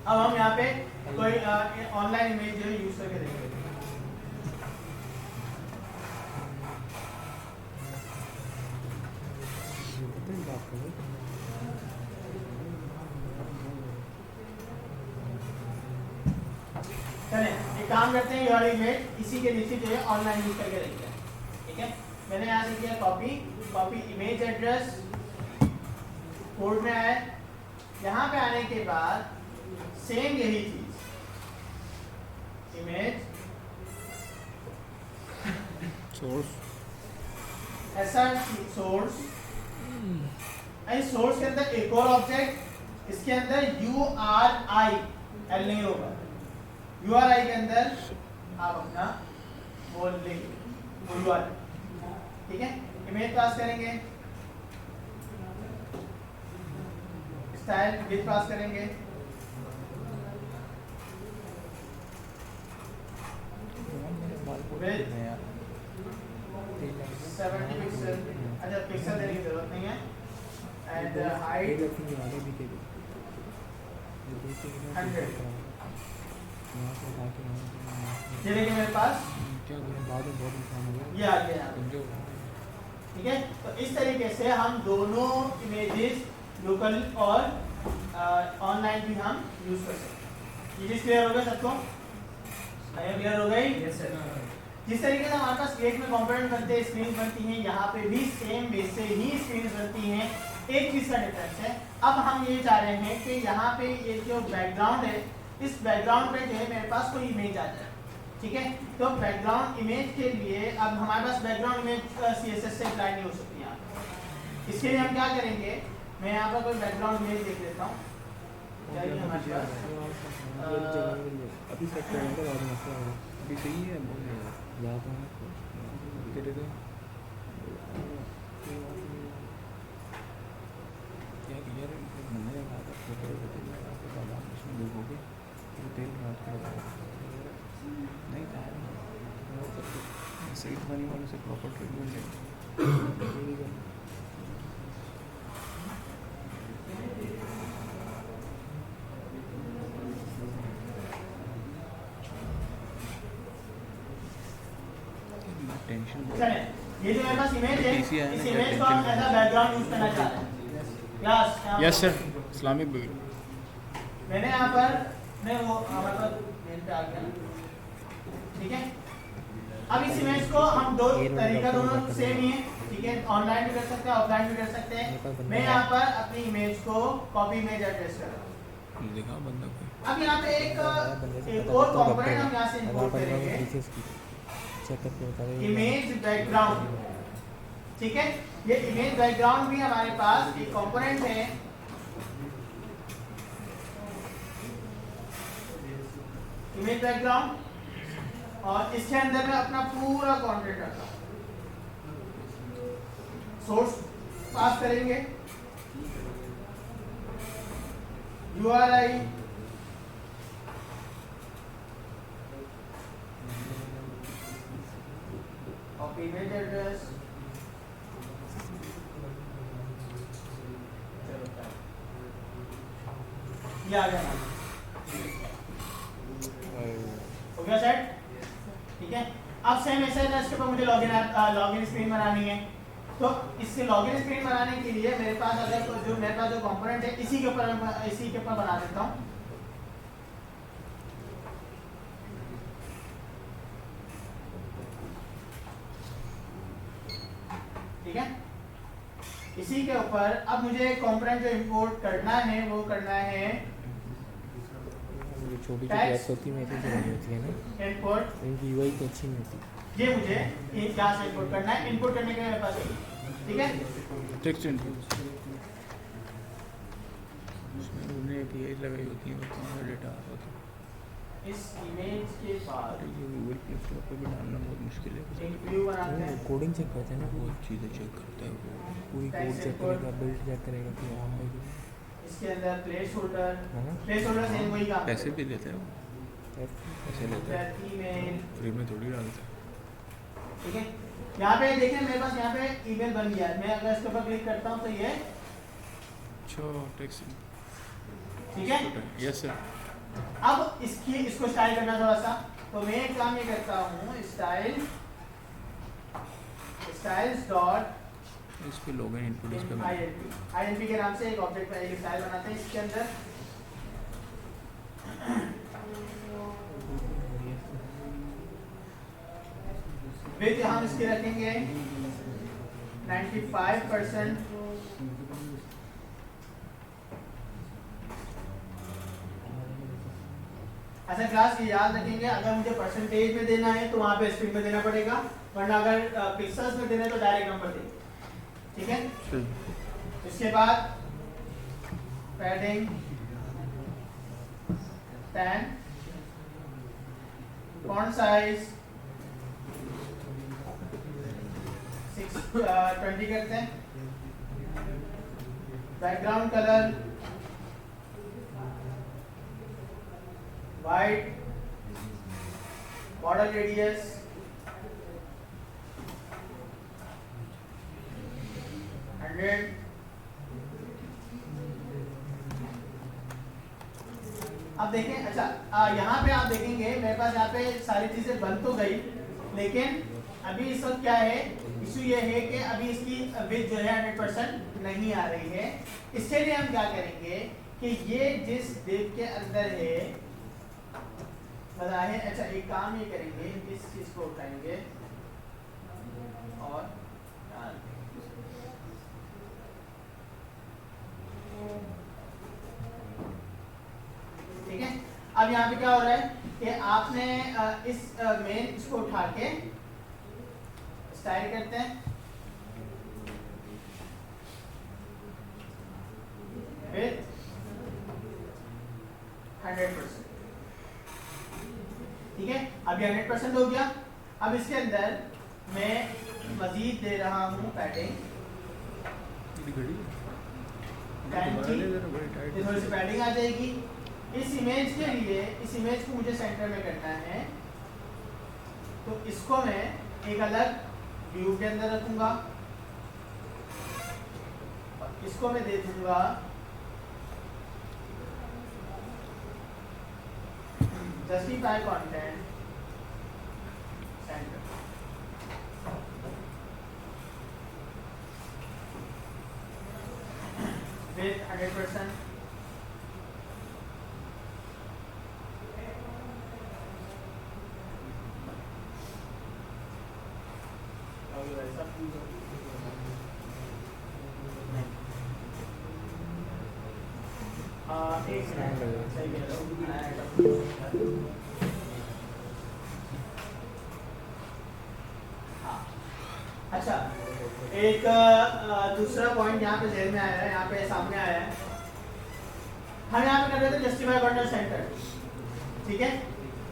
अब हम यहाँ पे कोई ऑनलाइन इमेज जो है यूज करके देखेंगे। चलें, एक काम करते हैं, ये वाली इमेज इसी के नीचे जो है ऑनलाइन यूज करके देखते हैं, ठीक है। मैंने यहाँ से किया कॉपी इमेज एड्रेस कोड में आया, यहाँ पे आने के बाद सेम यही चीज image source SRC source, source के अंदर एक और ऑब्जेक्ट, इसके अंदर URI एल नहीं होगा, URI के अंदर आप अपना वो लिख URI, ठीक है। इमेज पास करेंगे, स्टाइल विथ पास करेंगे, विथ 70 पिक्सल, अच्छा पिक्सल देने की जरूरत नहीं है, एंड हाइट 100। ये देखिए मेरे पास क्या करें? बाद में बहुत नुकसान हो गया ये आ गया यहाँ पे, समझो ठीक है। तो इस तरीके से हम दोनों इमेजेस लोकल और ऑनलाइन भी हम यूज कर सकते हैं। ये चीज क्लियर हो गया सबको? क्लियर हो गई? Yes sir. जिस तरीके से हमारे पास एक में कंपोनेंट बनते हैं, स्क्रीन बनती हैं, यहाँ पे भी सेम बेस से ही स्क्रीन बनती हैं, एक चीज का डिफरेंस है। अब हम ये चाह रहे हैं कि यहाँ पे ये जो बैकग्राउंड है, इस बैकग्राउंड पे जो है मेरे पास कोई इमेज आ जाए, ठीक है। तो बैकग्राउंड इमेज के लिए अब हमारे पास बैकग्राउंड इमेज CSS से अप्लाई नहीं हो सकती यहाँ पे। इसके लिए हम क्या करेंगे, मैं यहाँ पर कोई बैकग्राउंड इमेज देख लेता हूँ, क्या ये हमारे पास अभी सेट करने के बाद मसला होगा अभी सही है बोल रहे हो याद है तेरे तो क्या यार मैंने कहा था फोटो बादाम इसमें डूबोगे तो तेल रात कर सीट बनी वालों से प्रॉपर ट्रीटमेंट लें। टेंशन चले, ये जो मेरे पास इमेज है, PC है ना, इस क्या इमेज को tension हम एज अ बैकग्राउंड यूज करना चाहते हैं। Class yes sir, Islamic bill मैंने यहाँ पर मैं वो मतलब मेल पे आ गया, ठीक है। अब इस इमेज को हम दो तरीका दोनों सेम ही है, ठीक है। ऑनलाइन भी कर सकते हैं, ऑफलाइन भी कर सकते हैं। मैं यहाँ पर अपनी इमेज को कॉपी इमेज एड्रेस कर रहा हूँ। देखा बंदा कोई अब यहाँ पे एक और कंपोनेंट हम यहाँ से इंपोर्ट करेंगे, चेक करके बता दें इमेज बैकग्राउंड, ठीक है। ये इमेज बैकग्राउंड भी हमारे पास एक कंपोनेंट है। इमेज बैकग्राउंड, और इसके अंदर मैं अपना पूरा कंटेंट रखता हूँ। सोर्स पास करेंगे, URI, कॉपी इमेज एड्रेस, ये आ गया, हो गया सेट, ठीक है। अब सेम ऐसे एड्रेस के ऊपर मुझे लॉगिन स्क्रीन बनानी है। तो इससे लॉगिन स्क्रीन बनाने के लिए मेरे पास अगर जो मेरे पास जो कंपोनेंट है इसी के ऊपर बना देता हूँ। ठीक है, इसी के ऊपर अब मुझे कंपोनेंट जो इंपोर्ट करना है वो करना है छोटी क्लास होती है होती है ना इंपोर्ट। इनकी यूआई तो अच्छी नहीं होती। ये मुझे यहाँ से इंपोर्ट करना है। इंपोर्ट करने के मेरे पास है, ठीक है। टेक्स्ट इनपुट उसमें उन्हें API लगाई होती है, वो कहाँ डेटा होता है। इस इमेज के बाद ये गूगल प्ले स्टोर पर भी डालना बहुत मुश्किल है। एक व्यू बनाते हैं। कोडिंग चेक करते हैं ना, वो बहुत चीज़ें चेक करता है वो। पूरी कोड चेक करेगा, बिल्ड चेक करेगा कि हाँ भाई इसके अंदर प्लेस होल्डर, है ना। प्लेस होल्डर सेम वही काम पैसे भी लेते हैं वो, पैसे लेते हैं, ईमेल, फ्री में थोड़ी डालते हैं। ठीक है। यहाँ पे देखिए मेरे पास यहाँ पे ईमेल बन गया है। मैं अगर इसके ऊपर क्लिक करता हूँ तो ये अच्छा टेक्स्ट, ठीक है। Yes sir. अब इसको स्टाइल करना थोड़ा सा, तो मैं एक काम ये करता हूँ, स्टाइल्स डॉट इस पे लॉगिन इनपुट इस पे INP के नाम से एक ऑब्जेक्ट एक स्टाइल बनाते हैं। इसके अंदर विड्थ हम इसकी रखेंगे 95%। अच्छा क्लास ये याद रखेंगे, अगर मुझे परसेंटेज में देना है तो वहां पे स्ट्रिंग में देना पड़ेगा, वरना अगर पिक्सेल्स में देना है तो डायरेक्ट नंबर देंगे, ठीक है। इसके बाद पैडिंग 10, फॉन्ट साइज 20 करते हैं। Background colour white, border radius 100। अब देखें, अच्छा यहाँ पे आप देखेंगे मेरे पास यहाँ पे सारी चीजें बन तो गई, लेकिन अभी इस वक्त क्या है, इशू ये है कि अभी इसकी विड्थ जो है 100% नहीं आ रही है। इसके लिए हम क्या करेंगे कि ये जिस डिव के अंदर है है, अच्छा एक काम ये करेंगे, इस चीज को उठाएंगे और डाल ठीक है। अब यहाँ पे क्या हो रहा है कि आपने इस मेन इसको उठा के स्टाइल करते हैं, विथ 100%, ठीक है। अब ये 100% हो गया। अब इसके अंदर मैं मजीद दे रहा हूँ पैडिंग, थोड़ी सी पैडिंग आ जाएगी। इस इमेज के लिए, इस इमेज को मुझे सेंटर में करना है, तो इसको मैं एक अलग व्यू के अंदर रखूंगा और इसको मैं दे दूंगा जस्टिफाई कंटेंट सेंटर। विथ 100%। अच्छा, एक दूसरा पॉइंट यहाँ पे जेल में आया है, यहाँ पे सामने आया है। हम यहाँ पे कर रहे थे जस्टिफाई कंटेंट सेंटर, ठीक है।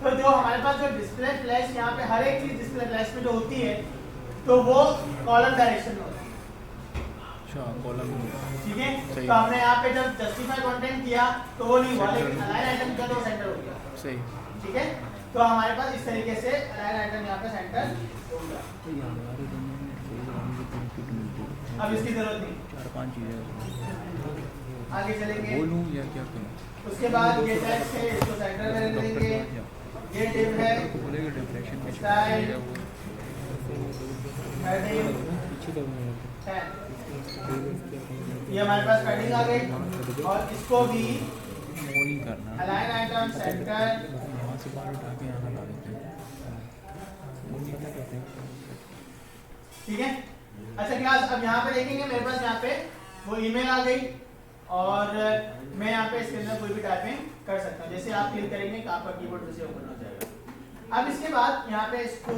तो जो हमारे पास जो डिस्प्ले फ्लैश यहाँ पे हर एक चीज डिस्प्ले फ्लैश में जो होती है तो वो कॉलम डायरेक्शन में होती है, अच्छा कॉलम ठीक है। सही। तो हमने यहाँ पे जब जस्टिफाई कंटेंट किया तो वो नहीं हुआ, लेकिन अलाइन आइटम किया तो वो सेंटर हो गया, सही। ठीक है। तो हमारे पास इस तरीके से अलाइन आइटम यहाँ पे सेंटर हो गया। तो ये हमारे दोनों में बेनिफिट मिलती है। अब इसकी जरूरत नहीं, 4-5 चीज़ें आगे चलेंगे। बोलूँ या क्या करूँ? उसके बाद ये टेक्स्ट है, इसको सेंटर में रख देंगे। ये डिव है, बोलेगा डिप्रेशन में स्टाइल, वो हेडिंग पीछे करना है। है। ये हमारे पास हेडिंग आ गई और इसको भी वो नहीं करना, अलाइन आइटम सेंटर, यहाँ से बाहर उठा के यहाँ ला देते हैं। वो नहीं करते हैं। ठीक है। अच्छा क्लास, अब यहाँ पे देखेंगे मेरे पास यहाँ पे वो ईमेल आ गई और मैं यहाँ पे इसके अंदर कोई भी टाइपिंग कर सकता हूँ। जैसे आप क्लिक करेंगे कि आपका कीबोर्ड जैसे ओपन हो जाएगा। अब इसके बाद यहाँ पे इसको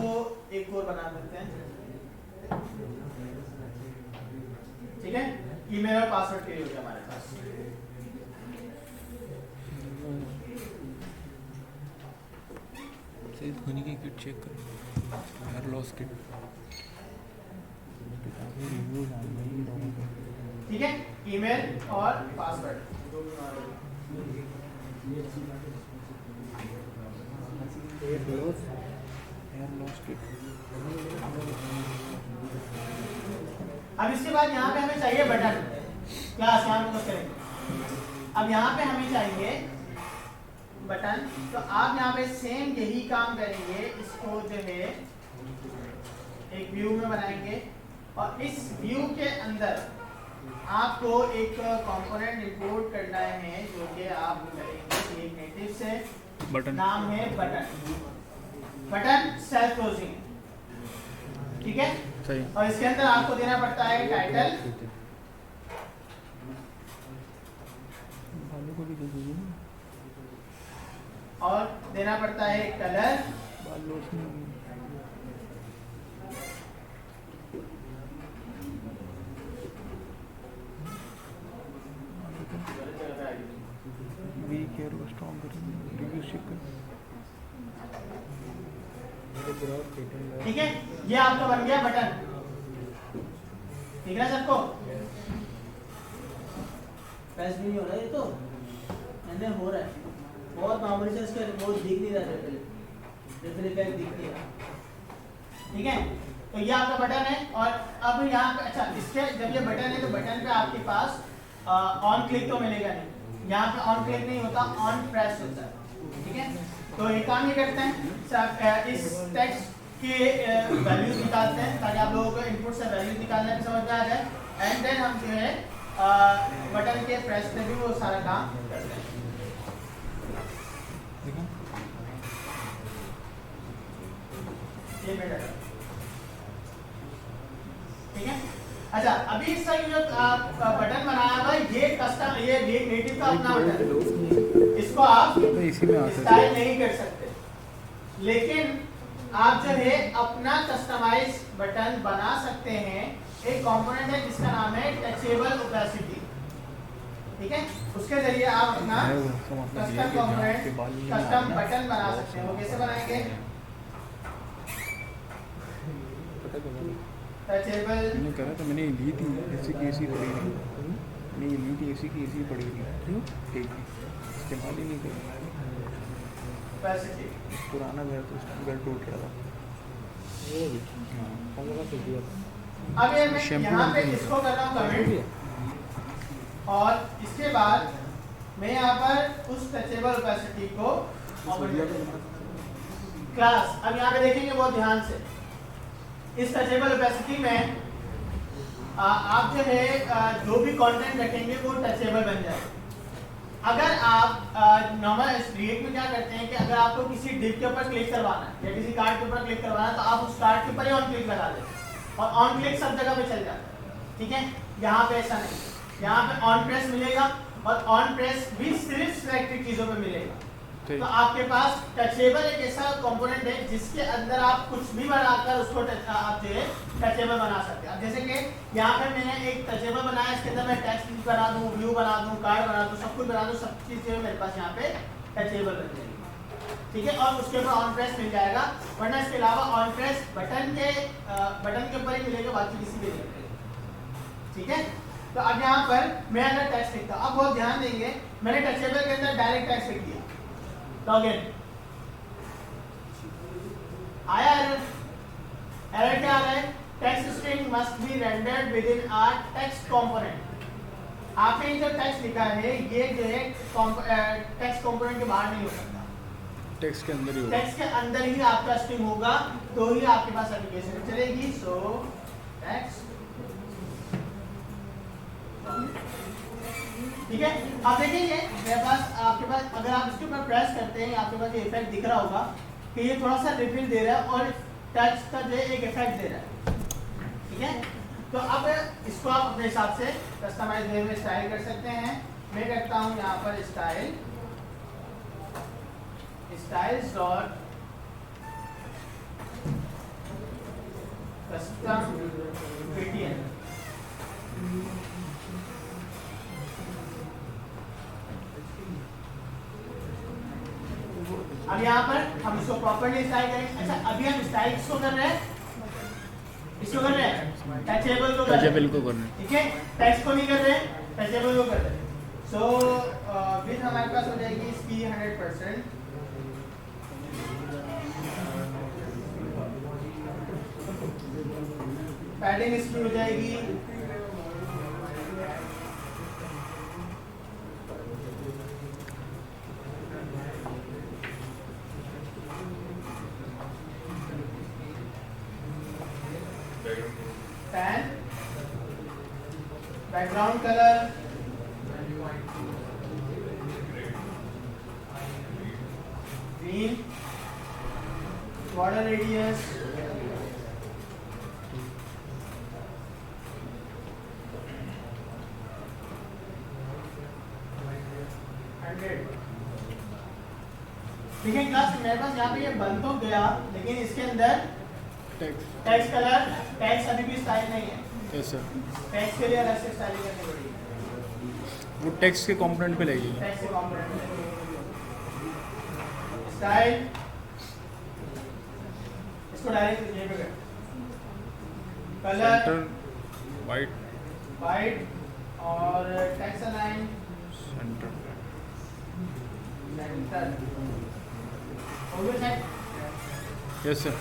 एक और बना देते हैं, ठीक है। ईमेल और पासवर्ड के लिए हो गया हमारे पास। सही धोनी की किट चेक करो, हेयर लॉस किट। रिव्यूज आ गए लोगों के। ठीक है, ईमेल और पासवर्ड। Hair loss kit. अब इसके बाद यहाँ पे हमें चाहिए बटन। क्लास यहाँ पे करेंगे। अब यहाँ पे हमें चाहिए बटन, तो आप यहाँ पे सेम यही काम करेंगे। इसको जो है एक व्यू में बनाएंगे और इस व्यू के अंदर आपको एक कंपोनेंट इंपोर्ट करना है जो कि आप करेंगे एक नेटिव से। बटन नाम है बटन। बटन सेल्फ क्लोजिंग, ठीक है। सही। और इसके अंदर आपको देना पड़ता है टाइटल, बालों को भी दे दीजिए ना। और देना पड़ता है कलर, बाल रोशनी वीक है और स्ट्रॉन्ग करेंगे। रिव्यू चेक कर। ठीक है। ये आपका बन गया बटन, ठीक है सबको। प्रेस भी नहीं हो रहा है, ये तो मैंने हो रहा है बहुत मामूली से। इसका बहुत दिख नहीं रहा है, रिपल इफेक्ट दिखती है, ठीक है। तो ये आपका बटन है। और अब यहाँ पे अच्छा, इसके जब ये बटन है तो बटन पे आपके पास ऑन क्लिक तो मिलेगा नहीं। यहाँ पे ऑन क्लिक नहीं होता, ऑन प्रेस होता है, ठीक है। तो एक काम ये करते हैं, इस टेक्स्ट के वैल्यूज निकालते हैं ताकि आप लोगों को इनपुट से वैल्यूज निकालने में समझ में आ जाए। एंड देन हम जो है बटन के प्रेस पे भी वो सारा काम करते हैं। ये मेरा है, ठीक है। अच्छा, अभी इसका जो बटन बनाया हुआ है ये कस्टम, ये नेटिव का अपना बटन है। इसको आप इसी में आ स्टाइल नहीं कर सकते, लेकिन आप जो है अपना कस्टमाइज बटन बना सकते हैं। एक कंपोनेंट है जिसका नाम है टचेबल ओपेसिटी, ठीक है। उसके जरिए आप अपना कस्टम कंपोनेंट, कस्टम बटन बना सकते हैं। वो कैसे बनाएंगे? टचेबल, मैंने कहा था, मैंने ली थी ऐसी की ऐसी पड़ी थी। मैंने ली थी ऐसी की ऐसी पड़ी थी। क्यों? ठीक है, इस्तेमाल ही नहीं करी। ओपेसिटी, पुराना घर तो उसका घर टूट रहा था। वो भी हाँ हम लोग का सीख दिया अब ये मैं शैम्पू यहाँ पे नहीं इसको कर रहा हूँ वो भी है कमेंट और इसके बाद मैं यहाँ पर उस टचेबल ओपेसिटी को क्लास, अब यहाँ पे देखेंगे बहुत ध्यान से, इस टचेबल ओपेसिटी में आप जो है जो भी कंटेंट रखेंगे वो टचेबल बन जाए। अगर आप नॉर्मल रिएक्ट में क्या करते हैं कि अगर आपको किसी डिप के ऊपर क्लिक करवाना है या किसी कार्ड के ऊपर क्लिक करवाना है तो आप उस कार्ड के ऊपर ही ऑन क्लिक लगा देते हैं और ऑन क्लिक सब जगह पे चल जाता है, ठीक है। यहाँ पे ऐसा नहीं, यहाँ पे ऑन प्रेस मिलेगा और ऑन प्रेस भी सिर्फ सिलेक्टेड चीजों पे मिलेगा। तो आपके पास टचेबल एक ऐसा कंपोनेंट है जिसके अंदर आप कुछ भी बनाकर उसको आप जो है टचेबल बना सकते हैं। अब जैसे कि यहाँ पे मैंने एक टचेबल बनाया, इसके अंदर मैं टेक्स्ट बना दूं, व्यू बना दूं, कार्ड बना दूं, सब कुछ बना दूं, सब चीज जो है मेरे पास यहाँ पे टचेबल बन जाएगी, ठीक है। और उसके ऊपर ऑन प्रेस मिल जाएगा, वरना इसके अलावा ऑन प्रेस बटन के ऊपर ही मिलेगा, बाकी किसी भी नहीं मिलेगा, ठीक है। तो अब यहाँ पर मैं अगर टेक्स्ट लिखता हूँ, अब बहुत ध्यान देंगे, मैंने टचेबल के अंदर डायरेक्ट टेक्स्ट लिख दिया, लॉगिन आया एरर क्या आ रहा है, text string must be rendered within a text component. आपने जो टेक्स्ट लिखा है ये जो है टेक्स्ट कंपोनेंट के बाहर नहीं हो सकता, टेक्स्ट के अंदर ही होगा। टेक्स्ट के अंदर ही आपका स्ट्रिंग होगा तो ही आपके पास एप्लीकेशन चलेगी। सो टेक्स्ट, ठीक है। अब देखेंगे मेरे पास, आपके पास अगर आप इसके ऊपर प्रेस करते हैं आपके पास ये इफेक्ट दिख रहा होगा कि ये थोड़ा सा रिफिल दे रहा है और टच का जो है एक इफेक्ट दे रहा है, ठीक है। तो अब इसको आप अपने हिसाब से कस्टमाइज वे में स्टाइल कर सकते हैं। मैं करता हूँ यहाँ पर style styles dot custom BTN. अब यहाँ पर हम इसको प्रॉपर्ली स्टाइल करेंगे। अच्छा अभी हम स्टाइल किसको कर रहे हैं, इसको कर रहे हैं टचेबल को कर रहे हैं, ठीक है। टेक्स्ट को नहीं कर रहे हैं, टचेबल को कर रहे हैं। सो विड्थ हमारे पास हो जाएगी इसकी 100%, पैडिंग इसकी हो जाएगी 10, background colour green, border radius 100, ठीक है। क्लास मेरे पास यहाँ पे ये बन तो गया लेकिन इसके अंदर टेक्स्ट कलर, टेक्स्ट अभी भी स्टाइल नहीं है। Yes sir. टेक्स्ट के लिए अलग से स्टाइलिंग करनी पड़ेगी, वो टेक्स्ट के कंपोनेंट पे लगेगी। टेक्स्ट के कंपोनेंट में स्टाइल, इसको डायरेक्ट ये पे कर, कलर सेंटर वाइट, वाइट और टेक्स्ट अलाइन सेंटर सेंटर, हो गया सेट। Yes sir.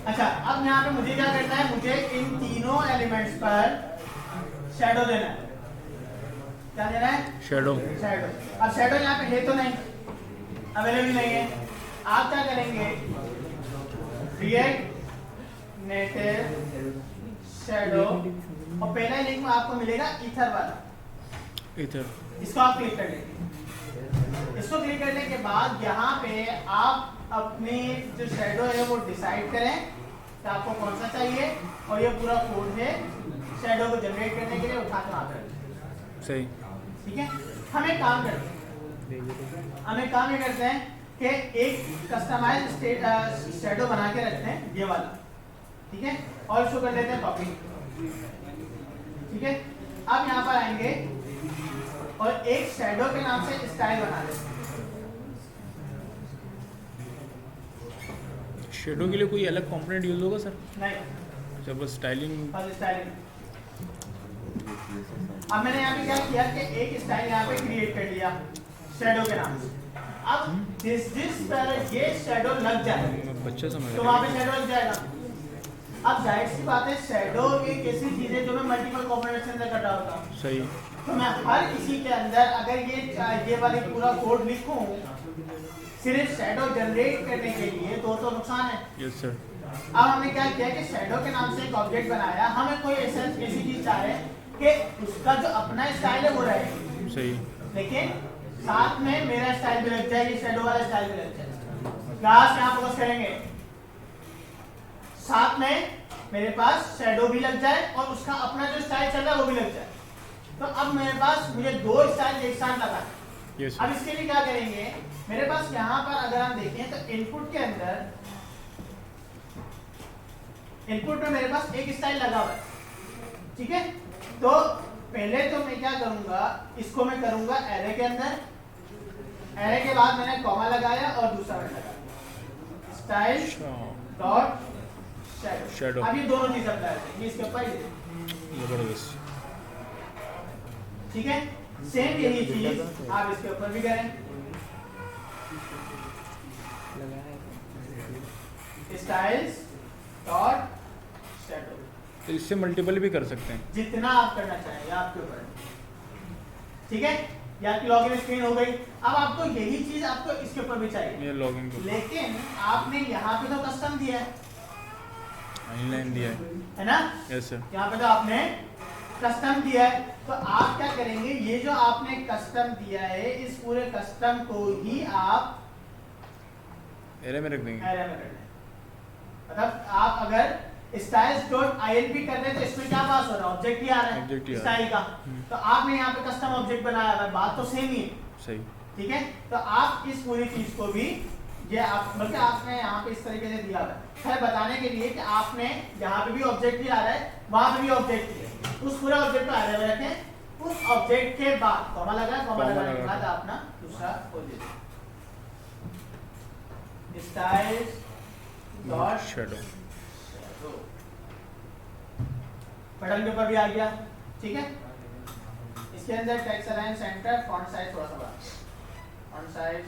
अच्छा अब यहाँ पे मुझे क्या करना है, मुझे इन तीनों एलिमेंट्स पर शैडो देना है। क्या देना है, शेडो। शैडो। अब शैडो यहाँ पे है तो नहीं, अवेलेबल नहीं है। आप क्या करेंगे, रिएक्ट नेटिव शैडो और पहला लिंक में आपको मिलेगा ईथर वाला, इधर इसको आप क्लिक कर लेंगे। इसको क्लिक करने के बाद यहाँ पे आप अपनी जो शैडो है वो डिसाइड करें कि आपको कौन सा चाहिए और ये पूरा कोड है शैडो को जनरेट करने के लिए उठा कर आता है, सही। ठीक है। हम एक काम करते हैं, हम एक काम ये करते हैं कि एक कस्टमाइज शैडो बना के रखते हैं ये वाला, ठीक है, और इसको कर लेते हैं कॉपी, ठीक है। अब यहाँ पर आएंगे और एक शैडो के नाम से स्टाइल बना लेते हैं। शेडो के लिए कोई अलग कंपोनेंट यूज होगा सर? नहीं, अच्छा बस स्टाइलिंग। बस स्टाइलिंग। अब मैंने यहाँ पे क्या किया कि एक स्टाइल यहाँ पे क्रिएट कर लिया शैडो के नाम से। अब जिस पर ये शैडो लग जाए बच्चा समझ तो वहाँ पे शैडो लग जाएगा। अब जाहिर सी बात है शैडो एक ऐसी चीज है जो मैं मल्टीपल कॉम्पोनेंट से अंदर कर रहा होता हूँ। सही। तो मैं हर किसी के अंदर अगर ये वाली पूरा कोड लिखूं सिर्फ शैडो जनरेट करने के लिए तो नुकसान है। Yes sir. अब हमने क्या किया कि शैडो के नाम से एक ऑब्जेक्ट बनाया। हमें कोई ऐसी चीज चाह रहे हैं कि उसका जो अपना स्टाइल है वो रहे, सही। लेकिन साथ में मेरा स्टाइल भी लग जाए, ये शैडो वाला स्टाइल भी लग जाए। क्लास यहाँ फोकस करेंगे, साथ में मेरे पास शैडो भी लग जाए और उसका अपना जो स्टाइल चल रहा है वो भी लग जाए। तो अब मेरे पास मुझे दो स्टाइल एक साथ लगा है। यस। अब इसके लिए क्या करेंगे, मेरे पास यहाँ पर अगर हम देखें तो इनपुट के अंदर इनपुट में मेरे पास एक स्टाइल लगा हुआ है, ठीक है। तो पहले तो मैं क्या करूंगा, इसको मैं करूंगा एरे के अंदर। एरे के बाद मैंने कॉमा लगाया और दूसरा मैं लगाया स्टाइल डॉट शैडो। अब ये दोनों चीज अप्लाई होती है इसके ऊपर, जबरदस्त। ठीक है। सेम यही चीज आप इसके ऊपर भी करें, स्टाइल्स डॉट शैडो। तो इससे मल्टीपल भी कर सकते हैं, जितना आप करना चाहेंगे आपके ऊपर, ठीक है। ये आपकी लॉगिन स्क्रीन हो गई। अब आपको यही चीज आपको इसके ऊपर भी चाहिए, ये लॉगिन को लेकिन आपने यहाँ पे तो कस्टम दिया इनलाइन दिया है ना। Yes sir. यहाँ पे तो आपने कस्टम दिया है। तो आप क्या करेंगे, ये जो आपने कस्टम दिया है इस पूरे कस्टम को ही आप एरे में रख देंगे। एरे में कर दें। मतलब आप अगर styles.inp कर रहे हैं तो इसमें क्या पास हो रहा है, ऑब्जेक्ट ही आ रहा Object ही है आ रहा स्टाइल का। तो आपने यहाँ पे कस्टम ऑब्जेक्ट बनाया हुआ है, बात तो सेम ही है, सही। ठीक है। तो आप इस पूरी चीज को भी ये आप बल्कि आपने यहाँ पे इस तरीके से दिया हुआ है खैर बताने के लिए कि आपने यहाँ पे भी ऑब्जेक्ट ही आ रहा है, वहां पे भी ऑब्जेक्ट ही है। उस पूरे ऑब्जेक्ट को एरे में रखें, उस ऑब्जेक्ट के बाद कॉमा लगाए, कॉमा लगाने के बाद अपना दूसरा हो दीजिए स्टाइल्स डॉट शैडो। बटन के ऊपर भी आ गया, ठीक है। इसके अंदर text align centre font size थोड़ा सा बड़ा, फॉन्ट साइज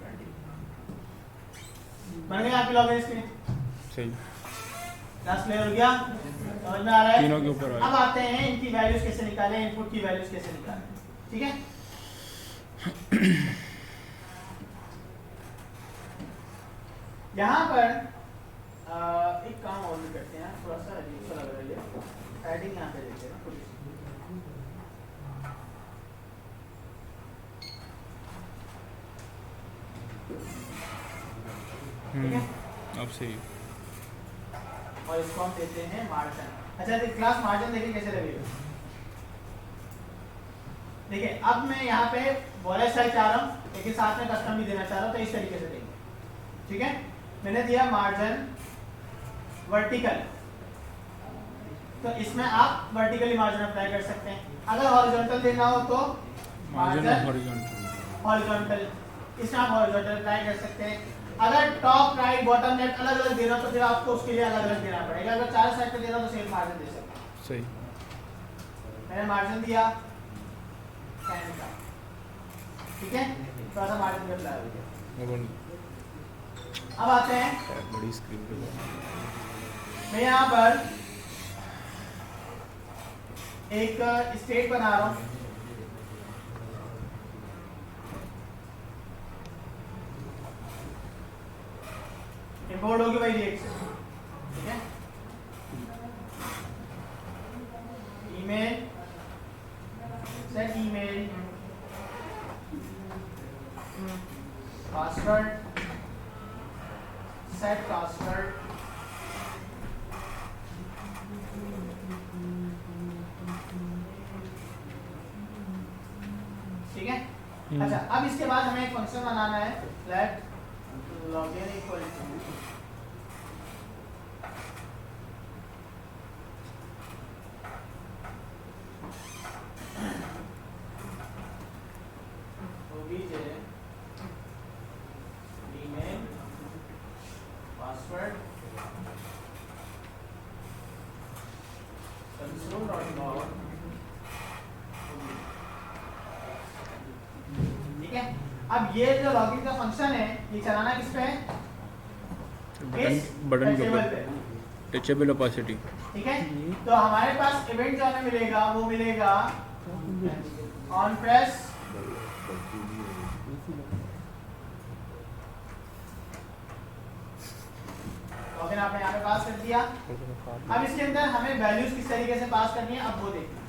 20 बन गई आपकी लॉगिन स्क्रीन। सही। क्लास क्लियर हो गया, समझ में आ रहा है। तीनों के ऊपर आ गया। अब आते हैं इनकी वैल्यूज कैसे निकालें, इनपुट की वैल्यूज कैसे निकालें, ठीक है। यहाँ पर एक काम और भी करते हैं, थोड़ा सा अजीब सा लग रहा है ये हेडिंग यहाँ पे देते हैं ना थोड़ी सी। ठीक है, अब सही। और इसको हम देते हैं मार्जिन। अच्छा क्लास मार्जिन देखिए कैसे लगेगा। देखिए अब मैं यहाँ पे बॉलर स्टाइल चाह रहा हूँ लेकिन साथ में कस्टम भी देना चाह रहा हूँ, तो इस तरीके से देंगे, ठीक है। मैंने दिया मार्जिन वर्टिकल, तो इसमें आप वर्टिकली मार्जिन अप्लाई कर सकते हैं। अगर हॉरिजॉन्टल देना हो तो मार्जिन हॉरिजॉन्टल, इसमें आप हॉरिजॉन्टल अप्लाई कर सकते हैं। अगर टॉप राइट बॉटम लेफ्ट अलग अलग देना तो फिर आपको उसके लिए अलग अलग देना पड़ेगा। अगर चार साइड पे देना तो सेम मार्जिन दे सकते हैं। सही। मैंने मार्जिन दिया 10 का, ठीक है, थोड़ा सा मार्जिन भी अप्लाई हो गया। अब आते हैं बड़ी स्क्रीन पे मैं यहाँ पर एक स्टेट बना रहा हूँ, इंपोर्ट होगी भाई रिएक्ट से, ठीक है। Email set email password set password, ठीक है। अच्छा अब इसके बाद हमें एक फंक्शन बनाना है let login equal to email password console.log। ठीक है, अब ये जो लॉगिन का फंक्शन है ये चलाना किस पे है? इस बटन के टेबल ऊपर पे। Touchable opacity. ठीक है, तो हमारे पास इवेंट जो हमें मिलेगा वो मिलेगा ऑन प्रेस लॉगिन आपने यहाँ पे पास कर दिया। अब इसके अंदर हमें वैल्यूज किस तरीके से पास करनी है अब वो देखना।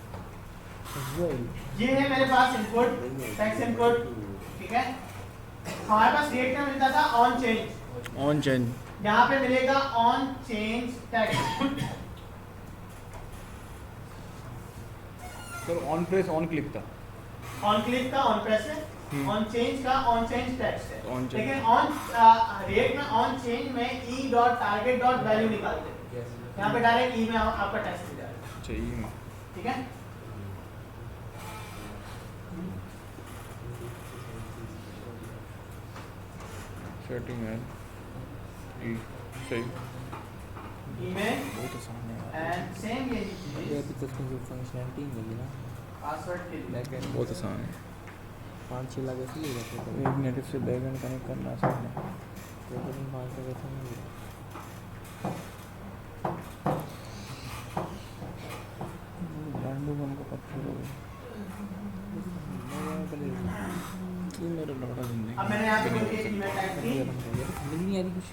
ये है मेरे पास इनपुट, टेक्स्ट इनपुट। ठीक है, हमारे पास रिएक्ट में मिलता था ऑन चेंज, ऑन चेंज, यहाँ पे मिलेगा on change text. Sir on press on click था। ऑन क्लिक का ऑन प्रेस है, ऑन चेंज का ऑन चेंज टेक्स्ट है। On change। लेकिन ऑन रिएक्ट में ऑन चेंज में E dot target dot value निकालते हैं, यहाँ पे डायरेक्ट ई में आपका टेक्स्ट मिल जाएगा। अच्छा ई में, ठीक है, सेटिंग है ई सही। ई में बहुत आसान है, एंड सेम ये ये अभी तक जो फंक्शनैलिटी मिली ना पासवर्ड के लिए। बैकएंड बहुत आसान है। 5-6 लाख ऐसे ले जाते थे एक नेटिव से बैकएंड कनेक्ट करना आसान है। तो फिर 5 लाख ऐसा नहीं मिला ब्रांडो हमको पत्थर हो गया। ये मेरा लौड़ा जिंदगी। अब मैंने यहाँ पे कोई एक ईमेल टाइप की, मिल नहीं आ रही कुछ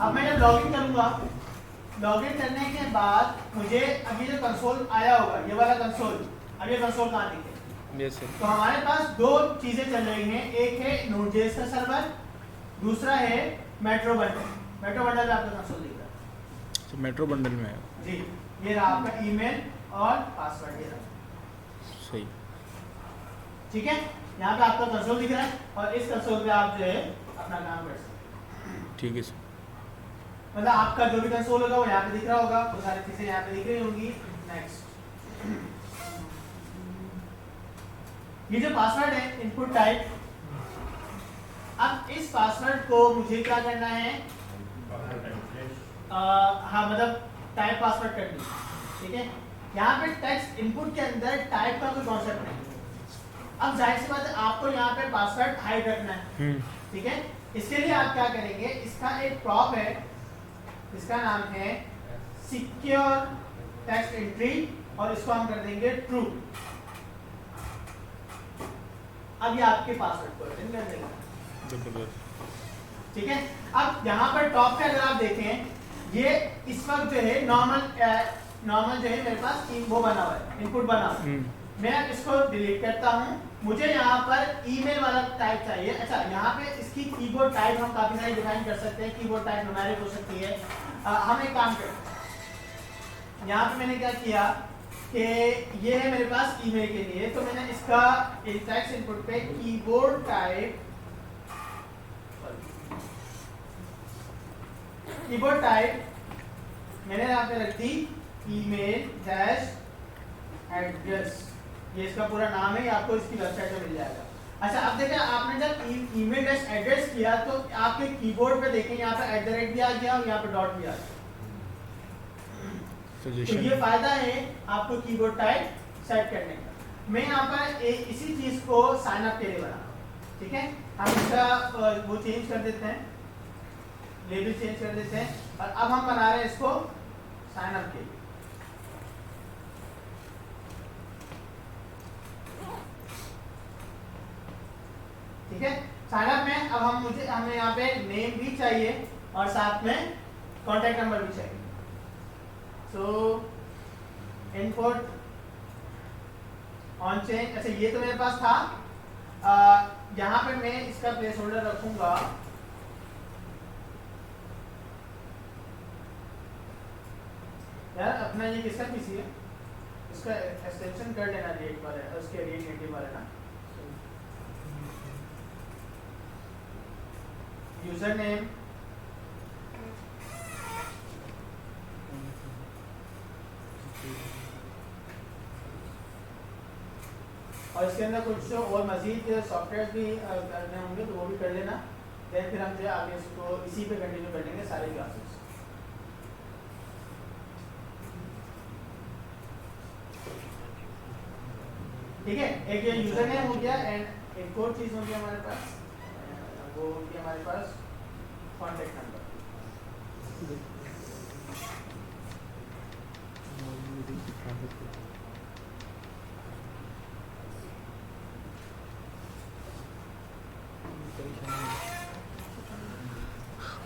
अब मैं जब लॉगिन करूंगा, लॉगिन करने के बाद मुझे अभी जो कंसोल आया होगा ये वाला कंसोल, अब ये कंसोल कहाँ दिखे? Yes sir. तो हमारे पास दो चीजें चल रही हैं, एक है नोड.जेएस का सर्वर, दूसरा है मेट्रो बंडल। मेट्रो बंडल में आपका कंसोल दिख रहा है तो मेट्रो बंडल में है। जी, ये रहा आपका ईमेल और पासवर्ड, ये रहा। सही। ठीक है, यहाँ पे आपका कंसोल दिख रहा है और इस कंसोल पे आप जो है अपना काम कर सकते हैं। ठीक है सर। मतलब आपका जो भी कंसोल होगा वो यहाँ पे दिख रहा होगा, वो सारी चीजें यहाँ पे दिख रही होंगी। नेक्स्ट, ये जो पासवर्ड है इनपुट टाइप, अब इस पासवर्ड को मुझे क्या करना है? हाँ, मतलब टाइप पासवर्ड करनी है। ठीक है, यहाँ पे टेक्स्ट इनपुट के अंदर टाइप का कोई कॉन्सेप्ट नहीं। अब जाहिर सी बात है आपको यहाँ पे पासवर्ड हाइड रखना है। ठीक है, इसके लिए आप क्या करेंगे, इसका एक प्रॉप है, इसका नाम है सिक्योर टेक्स्ट एंट्री और इसको हम कर देंगे ट्रू। अब ये आपके पासवर्ड को रिटर्न कर देगा। जबरदस्त। ठीक है, अब यहाँ पर टॉप पे अगर आप देखें, ये इस वक्त जो है नॉर्मल जो है मेरे पास वो बना हुआ है, इनपुट बना हुआ है। मैं इसको डिलीट करता हूँ, मुझे यहाँ पर ईमेल वाला टाइप चाहिए। अच्छा, यहाँ पे इसकी कीबोर्ड टाइप हम काफी सारी डिफाइन कर सकते हैं। कीबोर्ड टाइप न्यूमेरिक हो सकती है। हम एक काम करते हैं, यहाँ पे मैंने क्या किया कि ये है मेरे पास ईमेल के लिए, तो मैंने इसका टेक्स्ट इनपुट पे कीबोर्ड टाइप मैंने यहाँ पे रख दी ईमेल डैश एड्रेस। ये इसका पूरा नाम है, ये आपको इसकी वेबसाइट पे मिल जाएगा। अच्छा, अब देखिए आपने जब ईमेल डैश एड्रेस किया तो आपके कीबोर्ड पे देखें यहाँ पे @ भी आ गया और यहाँ पे डॉट भी आ गया। तो ये फायदा है आपको कीबोर्ड टाइप सेट करने का। मैं यहाँ पर इसी चीज को साइन अप के लिए बना रहा हूँ। ठीक है, हम इसका वो चेंज कर देते हैं, लेबल चेंज कर देते हैं और अब हम बना रहे हैं इसको साइन अप के लिए। ठीक है, साइन अप में अब हमें यहाँ पे नेम भी चाहिए और साथ में कॉन्टैक्ट नंबर भी चाहिए। सो इनपुट ऑन चेंज। अच्छा, ये तो मेरे पास था। यहाँ पे मैं इसका प्लेस होल्डर रखूंगा यार, अपना ये किसका पीसी है, इसका एक्सटेंशन कर लेना रिएक्ट वाला है, उसके रिएक्ट नेटिव वाला ना। यूजर नेम और इसके अंदर कुछ और मजीद सॉफ्टवेयर भी करने होंगे तो वो भी कर लेना। देन फिर हम जो है आगे इसको इसी पे कंटिन्यू कर लेंगे सारे क्लासेस। ठीक है, एक ये यूजर नेम हो गया एंड एक और चीज हो गया हमारे पास, वो हो गया हमारे पास कॉन्टैक्ट नंबर।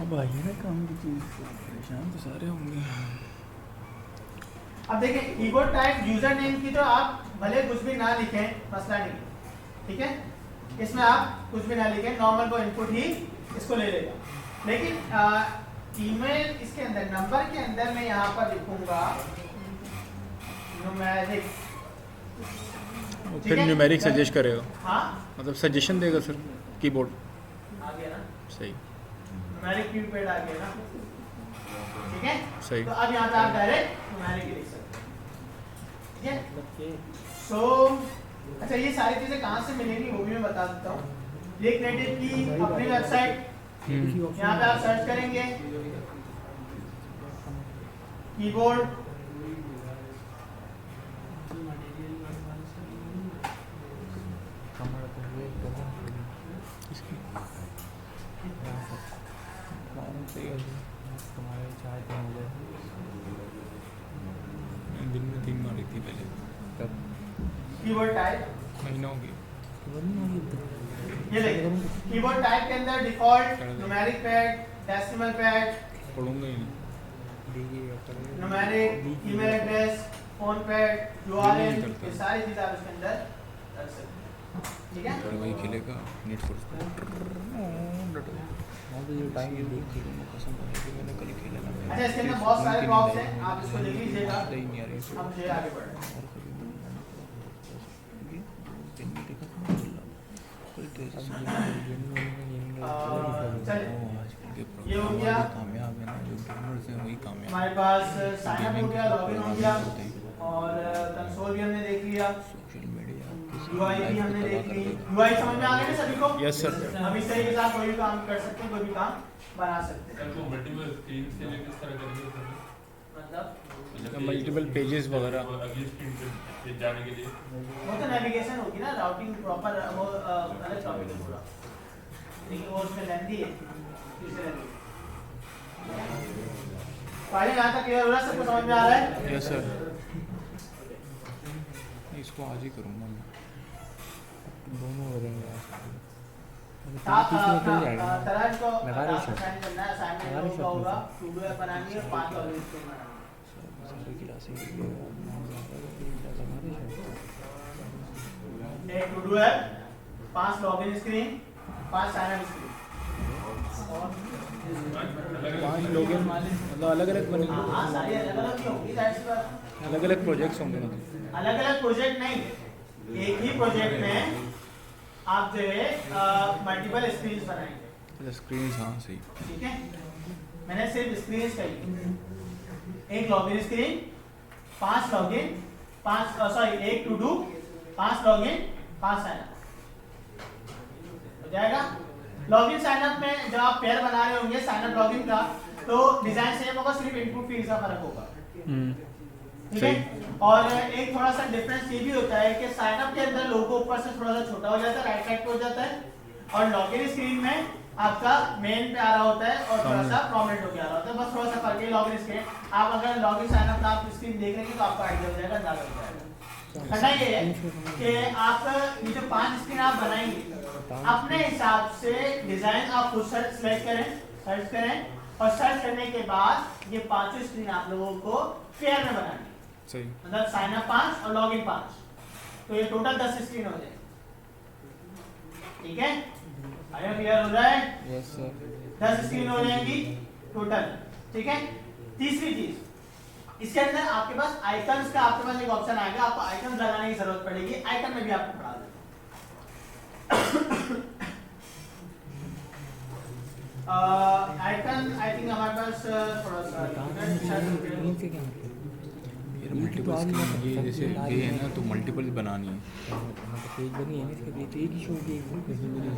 अब आइए ना काम की चीज़, परेशान तो सारे होंगे। अब देखिए कीबोर्ड टाइप यूजर नेम की तो आप भले कुछ भी ना लिखें, मसला नहीं, ठीक है, इसमें आप कुछ भी ना लिखें, नॉर्मल को इनपुट ही इसको ले लेगा। लेकिन ईमेल इसके अंदर नंबर के अंदर मैं यहाँ पर लिखूंगा न्यूमेरिक, फिर न्यूमेरिक सजेस्ट करेगा, हाँ मतलब सजेशन देगा सर कीबोर्ड। आ गया ना, सही न्यूमेरिक कीपैड आ गया ना, ठीक है। सही। तो अब यहाँ पे आप डायरेक्ट न्यूमेरिक लिख सकते हैं, ठीक है। सो अच्छा, ये सारी चीजें कहाँ से मिलेंगी वो भी मैं बता देता हूँ। ये क्रिएटिव की अपनी वेबसाइट, यहाँ पे आप सर्च करेंगे कीबोर्ड, दिन में 3 मारी थी पहले, कीबोर्ड टाइप, महीना हो गया। ये देखिए कीबोर्ड टाइप के अंदर default numeric pad, decimal pad, पढ़ूंगा ही नहीं। Numeric, email address, phone pad, URL, ये सारी चीजें आप इसके अंदर रख सकते हैं, ठीक है। और वही खेलेगा नेट फॉर मैंने कल खेला ना। अच्छा, इसके अंदर बहुत सारे प्रॉप्स हैं, आप इसको लिख लीजिएगा। नहीं आ रही हम जो है आगे बढ़ रहे हैं। ये हो गया, कामयाब है ना, जो गेमर्स हैं वही कामयाब। हमारे पास साइन अप हो गया, लॉगिन हो गया और कंसोल भी हमने देख लिया, सोशल मीडिया यूआई भी हमने देख ली। यूआई समझ में आ गया ना सभी को? Yes sir. हम इस तरीके से आप कोई भी काम कर सकते हैं, कोई भी काम बना सकते हैं। तो मल्टीपल स्क्रीन से किस तरह करेंगे मतलब मल्टीपल पेजेस वगैरह अगली स्क्रीन पे जाने के लिए वो तो नेविगेशन होगी ना, राउटिंग प्रॉपर, वो अलग टॉपिक है पूरा, लेकिन वो उसमें लेंदी है, किससे लेंदी पहले यहाँ तक क्लियर हो रहा है, सबको समझ में आ रहा है? Yes sir. इसको आज ही करूँगा मैं, दोनों हो रहे हैं तरह को लगा रही है। असाइन करना है, असाइनमेंट होगा, टू डू ऐप बनानी है, 5 लॉगिन स्क्रीन बनानी सारी क्लासें है। एक to do app, 5 login screen, 5 sign up screen, 5 लोग मतलब अलग अलग बने, हाँ सारी अलग अलग ही होंगी, जाहिर सी बात है। अलग अलग प्रोजेक्ट्स होंगे मतलब। अलग अलग प्रोजेक्ट नहीं, एक ही प्रोजेक्ट में आप जो है मल्टीपल स्क्रीन्स बनाएंगे। स्क्रीन्स, हाँ सही। ठीक है, मैंने सिर्फ स्क्रीन्स कही, एक login screen, 5 login, 5 sorry 1 to do, 5 login, 5 sign up हो जाएगा। लॉगिन साइन अप में जब आप पेयर बना रहे होंगे साइन अप लॉगिन का, तो डिजाइन सेम होगा, सिर्फ इनपुट फील्ड का फर्क होगा, ठीक है। और एक थोड़ा सा डिफरेंस ये भी होता है कि साइन अप के अंदर लोगो ऊपर से थोड़ा सा छोटा हो जाता है, राइट साइड पे हो जाता है, और लॉगिन स्क्रीन में आपका मेन पे आ रहा होता है और थोड़ा सा प्रोमिनेंट होके आ रहा होता है, बस थोड़ा सा फर्क है लॉगिन स्क्रीन। आप अगर लॉगिन साइन अप का आप स्क्रीन देख लेंगे तो आपको आइडिया हो जाएगा, अंदाजा हो जाएगा। करना ये है कि आप ये जो 5 स्क्रीन आप बनाएंगे अपने हिसाब से डिजाइन आप खुद सेलेक्ट करें, सर्च करें, और सर्च करने के बाद ये 5 स्क्रीन आप लोगों को पेयर में बनानी है, सही। मतलब साइन अप 5 और लॉगिन 5, तो ये टोटल 10 स्क्रीन हो जाएगी, ठीक है। आया क्लियर हो जाए? Yes sir. 10 स्क्रीन हो जाएंगी टोटल, ठीक है। तीसरी चीज, इसके अंदर आपके पास आइकन्स का आपके पास एक ऑप्शन आएगा, आपको आइकन्स लगाने की जरूरत पड़ेगी, आइकन में भी आपको पढ़ा देता आइकन आई थिंक हमारे पास थोड़ा सा ग्रीन से क्या मतलब? यार मल्टीपल स्क्रीन ये जैसे ये है ना, तो मल्टीपल बनानी है पेज बनी है ना इसके लिए, तो एक ही शो की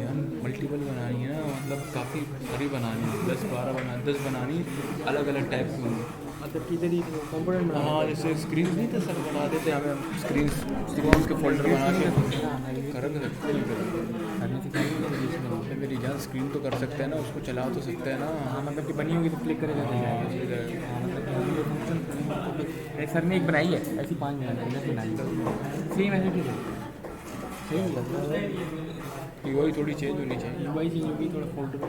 यार, मल्टीपल बनानी है ना, मतलब काफ़ी सारी बनानी है, 10 बनानी, अलग अलग टाइप की होंगी। मतलब किधर ही कंपोनेंट बना हाँ, जैसे स्क्रीन नहीं था सर बनाते थे हमें, स्क्रीन के फोल्डर बना के कर सकते करने से क्या हैं। मेरी जान स्क्रीन तो कर सकते हैं ना, उसको चला तो सकते हैं ना। हाँ मतलब कि बनी होगी तो क्लिक करेगा तो जाएगा। हाँ मतलब ये फंक्शन मेरे सर ने एक बनाई है ऐसी 5 बनाई सेम ऐसे भी सही वही थोड़ी चेंज होनी चाहिए। वही चीज़ होगी थोड़ा फोल्डर,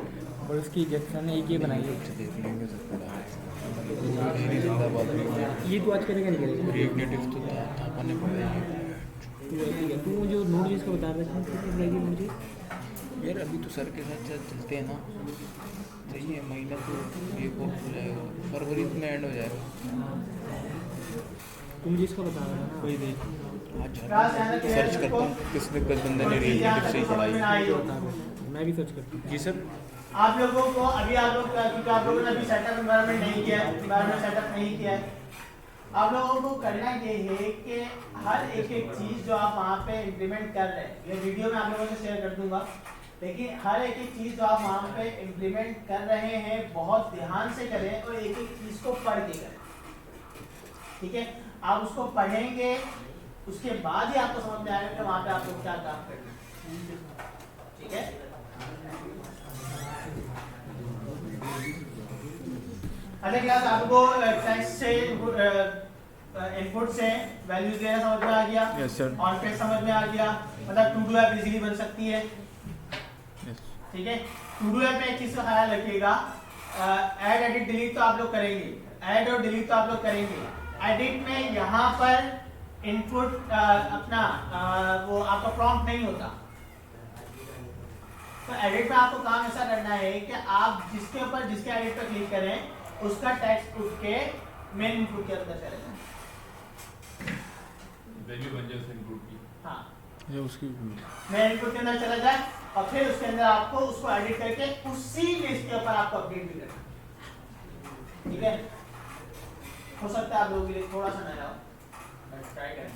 और उसकी जैसे ने एक ये बनाई है। देख लेंगे जिंदाबाद। ये तो आज करेगा नहीं करेगा रिएक्टिव तो थापाने पड़ेगा तू जो नोट जिसका बता रहा था कितनी लगेगी मुझे यार। अभी तो सर के साथ साथ चलते हैं ना, सही है। महीना तो ये कोर्स हो जाएगा, फरवरी में एंड हो जाएगा। तू मुझे इसका बता रहा था ना कोई देख आज सर्च करता हूँ किसने किस बंदे ने रिएक्टिव से ही पढ़ाई। मैं भी सर्च करता हूँ। जी सर। आप लोगों को अभी आप लोग क्योंकि आप लोगों ने अभी सेटअप एनवायरनमेंट नहीं किया है, एनवायरनमेंट सेटअप नहीं किया है, आप लोगों को करना ये है कि हर एक चीज़ जो आप वहाँ पे इम्प्लीमेंट कर रहे हैं, ये वीडियो में आप लोगों से शेयर कर दूंगा, लेकिन हर एक चीज़ जो आप वहाँ पे इम्प्लीमेंट कर रहे हैं बहुत ध्यान से करें और एक एक चीज़ को पढ़ के करें। ठीक है, आप उसको पढ़ेंगे, उसके बाद ही आपको समझ में आएगा कि वहाँ पे आप लोग क्या काम करना है। ठीक है, अगले क्लास आपको टेक्स्ट से इनपुट से वैल्यूज देना समझ में आ गया। Yes sir. ऑन पेज समझ में आ गया, मतलब टू डू ऐप इजीली बन सकती है। ठीक है, टू डू ऐप में एक चीज का ख्याल रखिएगा, ऐड एडिट डिलीट तो आप लोग करेंगे, ऐड और डिलीट तो आप लोग करेंगे। एडिट में यहाँ पर इनपुट अपना वो आपका प्रॉम्प्ट नहीं होता, तो एडिट में आपको काम ऐसा करना है कि आप जिसके ऊपर जिसके एडिट पर क्लिक करें उसका टेक्स्ट उठ के मेन इनपुट के अंदर चले जाए। वैल्यू बन जाए उस इनपुट की। हाँ, ये उसकी मेन इनपुट के अंदर चला जाए और फिर उसके अंदर आपको उसको एडिट करके उसी लिस्ट के ऊपर आपको अपडेट भी करना। ठीक है, हो सकता है आप लोगों के लिए थोड़ा सा नया हो, ट्राई करें।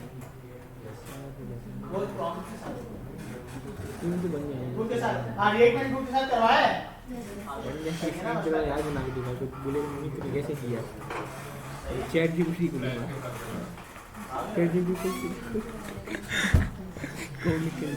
वो प्रॉम्प्ट के साथ तो बन गया इनपुट के साथ, हाँ रिएक्ट में इनपुट के साथ करवाया है। याद बना के दूंगा तो बोले मम्मी तूने कैसे किया, चैट जीपीटी को चैट जीपीटी को निकल